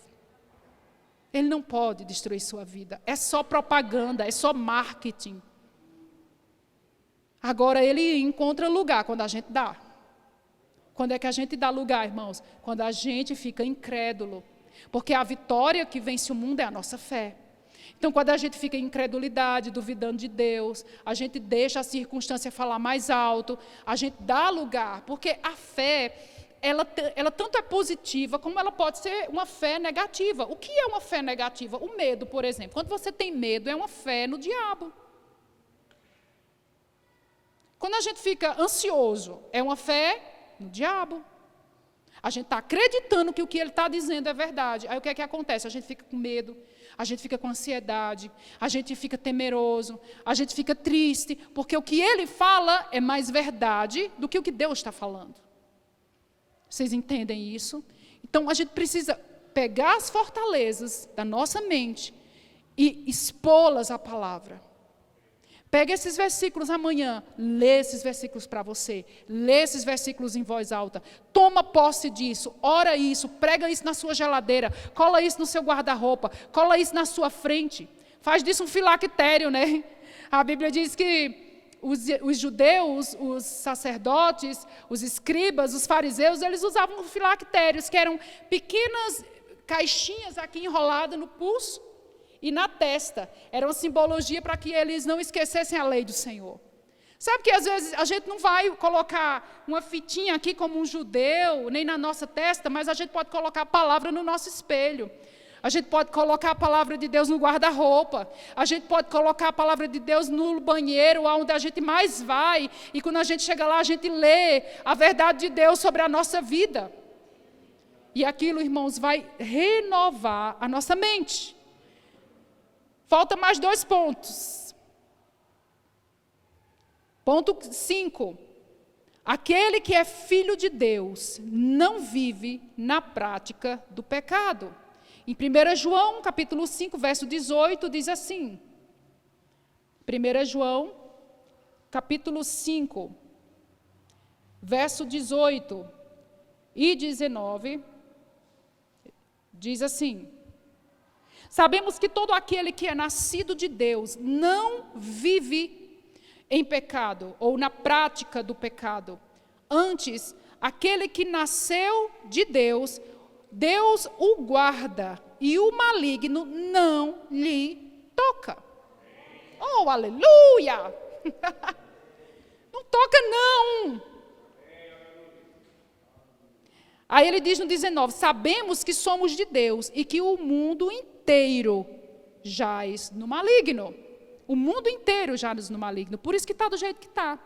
Ele não pode destruir sua vida, é só propaganda, é só marketing. Agora ele encontra lugar quando a gente dá. Quando é que a gente dá lugar, irmãos? Quando a gente fica incrédulo. Porque a vitória que vence o mundo é a nossa fé. Então, quando a gente fica em incredulidade, duvidando de Deus, a gente deixa a circunstância falar mais alto, a gente dá lugar, porque a fé, ela tanto é positiva, como ela pode ser uma fé negativa. O que é uma fé negativa? O medo, por exemplo. Quando você tem medo, é uma fé no diabo. Quando a gente fica ansioso, é uma fé no diabo. A gente está acreditando que o que ele está dizendo é verdade. Aí o que é que acontece? A gente fica com medo, a gente fica com ansiedade, a gente fica temeroso, a gente fica triste, porque o que ele fala é mais verdade do que o que Deus está falando. Vocês entendem isso? Então a gente precisa pegar as fortalezas da nossa mente e expô-las à palavra. Pega esses versículos amanhã, lê esses versículos para você, lê esses versículos em voz alta, toma posse disso, ora isso, prega isso na sua geladeira, cola isso no seu guarda-roupa, cola isso na sua frente, faz disso um filactério, né? A Bíblia diz que os judeus, os sacerdotes, os escribas, os fariseus, eles usavam filactérios, que eram pequenas caixinhas aqui enroladas no pulso, e na testa, era uma simbologia para que eles não esquecessem a lei do Senhor. Sabe que às vezes a gente não vai colocar uma fitinha aqui como um judeu, nem na nossa testa, mas a gente pode colocar a palavra no nosso espelho. A gente pode colocar a palavra de Deus no guarda-roupa. A gente pode colocar a palavra de Deus no banheiro, onde a gente mais vai. E quando a gente chega lá, a gente lê a verdade de Deus sobre a nossa vida. E aquilo, irmãos, vai renovar a nossa mente. Falta mais 2 pontos. Ponto 5. Aquele que é filho de Deus não vive na prática do pecado. Em 1 João, capítulo 5, verso 18, diz assim. 1 João, capítulo 5, verso 18 e 19, diz assim. Sabemos que todo aquele que é nascido de Deus não vive em pecado ou na prática do pecado. Antes, aquele que nasceu de Deus, Deus o guarda e o maligno não lhe toca. Oh, aleluia! Não toca não! Aí ele diz no 19, sabemos que somos de Deus e que o mundo inteiro jaz no maligno. O mundo inteiro jaz no maligno. Por isso que está do jeito que está.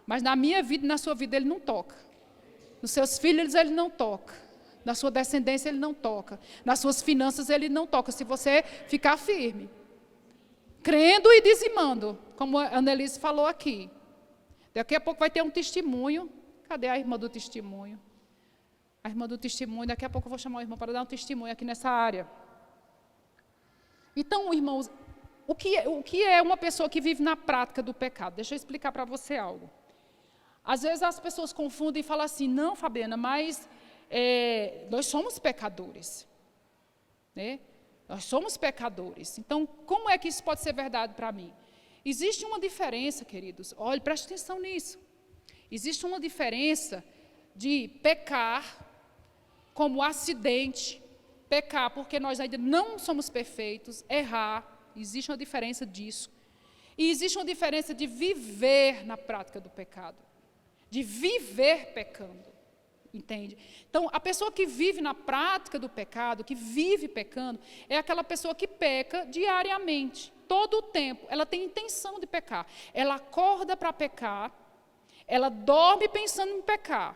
Mas na minha vida e na sua vida ele não toca. Nos seus filhos ele não toca. Na sua descendência Ele não toca. Nas suas finanças Ele não toca, se você ficar firme. Crendo e dizimando, como a Annelise falou aqui. Daqui a pouco vai ter um testemunho. Cadê a irmã do testemunho? A irmã do testemunho, daqui a pouco eu vou chamar o irmão para dar um testemunho aqui nessa área. Então, irmãos, o que é uma pessoa que vive na prática do pecado? Deixa eu explicar para você algo. Às vezes as pessoas confundem e falam assim, não, Fabiana, mas nós somos pecadores. Né? Nós somos pecadores. Então, como é que isso pode ser verdade para mim? Existe uma diferença, queridos. Olhe, preste atenção nisso. Existe uma diferença de pecar como acidente, pecar porque nós ainda não somos perfeitos, errar. Existe uma diferença disso. E existe uma diferença de viver na prática do pecado. De viver pecando. Entende? Então, a pessoa que vive na prática do pecado, que vive pecando, é aquela pessoa que peca diariamente, todo o tempo. Ela tem intenção de pecar. Ela acorda para pecar, ela dorme pensando em pecar.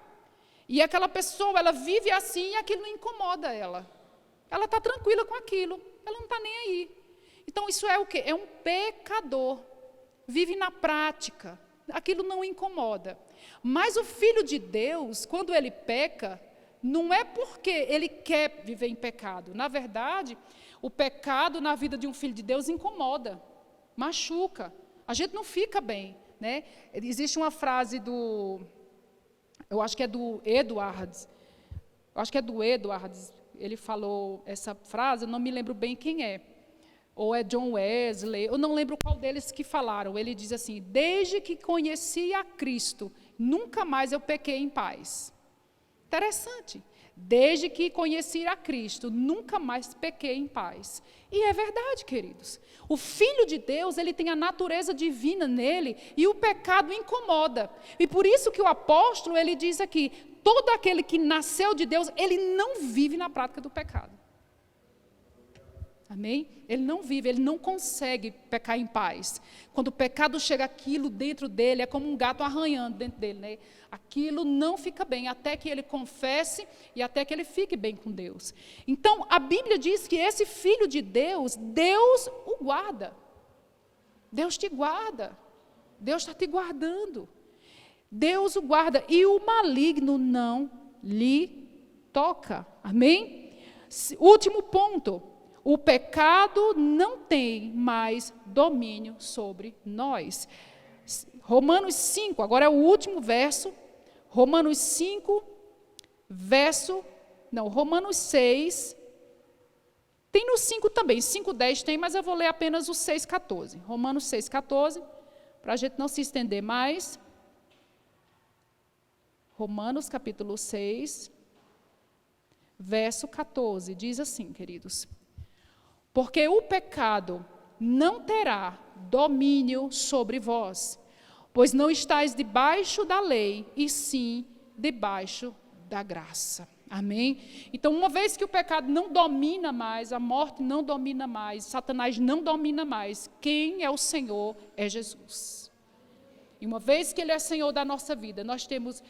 E aquela pessoa, ela vive assim e aquilo não incomoda ela. Ela está tranquila com aquilo, ela não está nem aí. Então, isso é o quê? É um pecador. Vive na prática. Aquilo não incomoda. Mas o Filho de Deus, quando ele peca, não é porque ele quer viver em pecado. Na verdade, o pecado na vida de um Filho de Deus incomoda, machuca. A gente não fica bem. Né? Existe uma frase eu acho que é do Edwards. Ele falou essa frase, eu não me lembro bem quem é. Ou é John Wesley, eu não lembro qual deles que falaram. Ele diz assim, desde que conheci a Cristo, nunca mais eu pequei em paz. Interessante. Desde que conheci a Cristo, nunca mais pequei em paz. E é verdade, queridos. O Filho de Deus, ele tem a natureza divina nele e o pecado incomoda. E por isso que o apóstolo, ele diz aqui, todo aquele que nasceu de Deus, ele não vive na prática do pecado. Amém? Ele não vive, ele não consegue pecar em paz. Quando o pecado chega aquilo dentro dele, é como um gato arranhando dentro dele, né? Aquilo não fica bem, até que ele confesse e até que ele fique bem com Deus. Então, a Bíblia diz que esse Filho de Deus, Deus o guarda. Deus te guarda. Deus está te guardando. Deus o guarda e o maligno não lhe toca. Amém? Último ponto. O pecado não tem mais domínio sobre nós. Romanos 5, agora é o último verso. Romanos 5, Romanos 6. Tem no 5 também, 5:10 tem, mas eu vou ler apenas o 6:14. Romanos 6:14, para a gente não se estender mais. Romanos capítulo 6, verso 14, diz assim, queridos. Porque o pecado não terá domínio sobre vós, pois não estáis debaixo da lei, e sim debaixo da graça. Amém? Então, uma vez que o pecado não domina mais, a morte não domina mais, Satanás não domina mais, quem é o Senhor é Jesus. E uma vez que Ele é Senhor da nossa vida, nós temos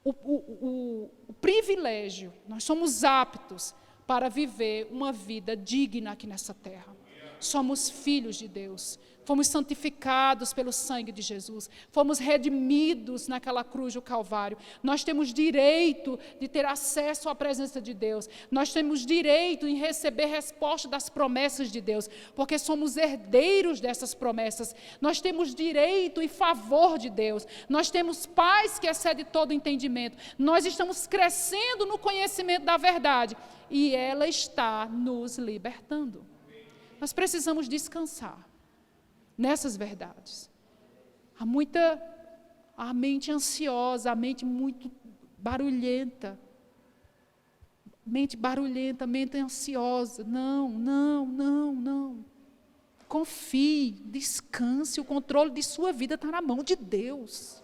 o privilégio, nós somos aptos para viver uma vida digna aqui nessa terra. Somos filhos de Deus, fomos santificados pelo sangue de Jesus, fomos redimidos naquela cruz do Calvário. Nós temos direito de ter acesso à presença de Deus, nós temos direito em receber resposta das promessas de Deus, porque somos herdeiros dessas promessas. Nós temos direito e favor de Deus, nós temos paz que excede todo entendimento, nós estamos crescendo no conhecimento da verdade e ela está nos libertando. Nós precisamos descansar nessas verdades. A mente ansiosa, a mente muito barulhenta. Mente ansiosa. Não. Confie, descanse, o controle de sua vida está na mão de Deus.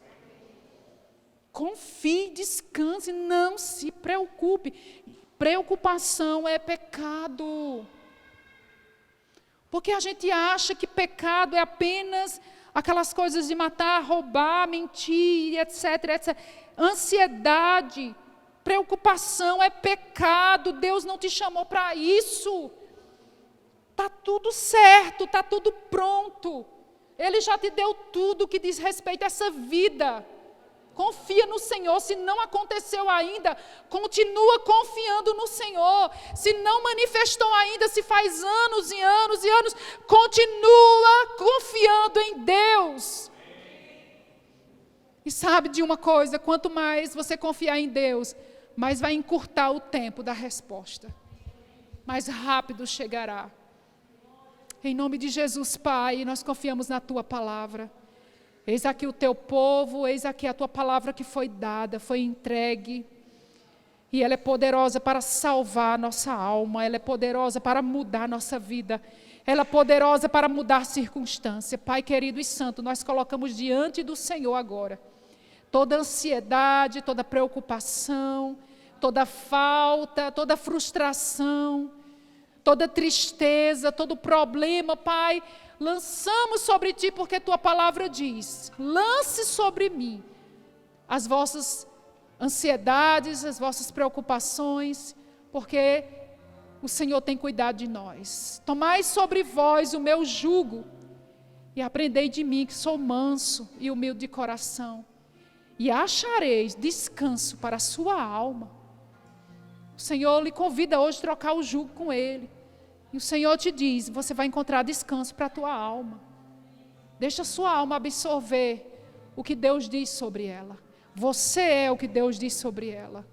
Confie, descanse, não se preocupe. Preocupação é pecado. Porque a gente acha que pecado é apenas aquelas coisas de matar, roubar, mentir, etc. Ansiedade Preocupação é pecado, Deus não te chamou para isso. Está tudo certo, está tudo pronto. Ele já te deu tudo que diz respeito a essa vida. Confia no Senhor. Se não aconteceu ainda, continua confiando no Senhor. Se não manifestou ainda, se faz anos e anos e anos, continua confiando em Deus. E sabe de uma coisa, quanto mais você confiar em Deus, mais vai encurtar o tempo da resposta. Mais rápido chegará. Em nome de Jesus, Pai, nós confiamos na Tua palavra. Eis aqui o Teu povo, eis aqui a Tua palavra que foi dada, foi entregue. E ela é poderosa para salvar a nossa alma, ela é poderosa para mudar a nossa vida. Ela é poderosa para mudar circunstância. Pai querido e santo, nós colocamos diante do Senhor agora toda ansiedade, toda preocupação, toda falta, toda frustração, toda tristeza, todo problema, Pai, lançamos sobre Ti, porque Tua palavra diz, lance sobre mim as vossas ansiedades, as vossas preocupações, porque o Senhor tem cuidado de nós. Tomai sobre vós o meu jugo e aprendei de mim, que sou manso e humilde de coração, e achareis descanso para a sua alma. O Senhor lhe convida hoje a trocar o jugo com Ele. E o Senhor te diz, você vai encontrar descanso para a tua alma. Deixa a sua alma absorver o que Deus diz sobre ela. Você é o que Deus diz sobre ela.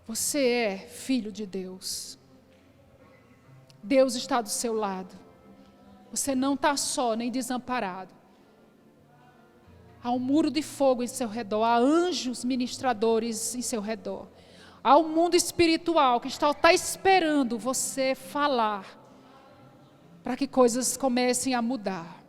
Você é filho de Deus. Deus está do seu lado. Você não está só nem desamparado. Há um muro de fogo em seu redor, há anjos ministradores em seu redor. Há um mundo espiritual que está esperando você falar, para que coisas comecem a mudar.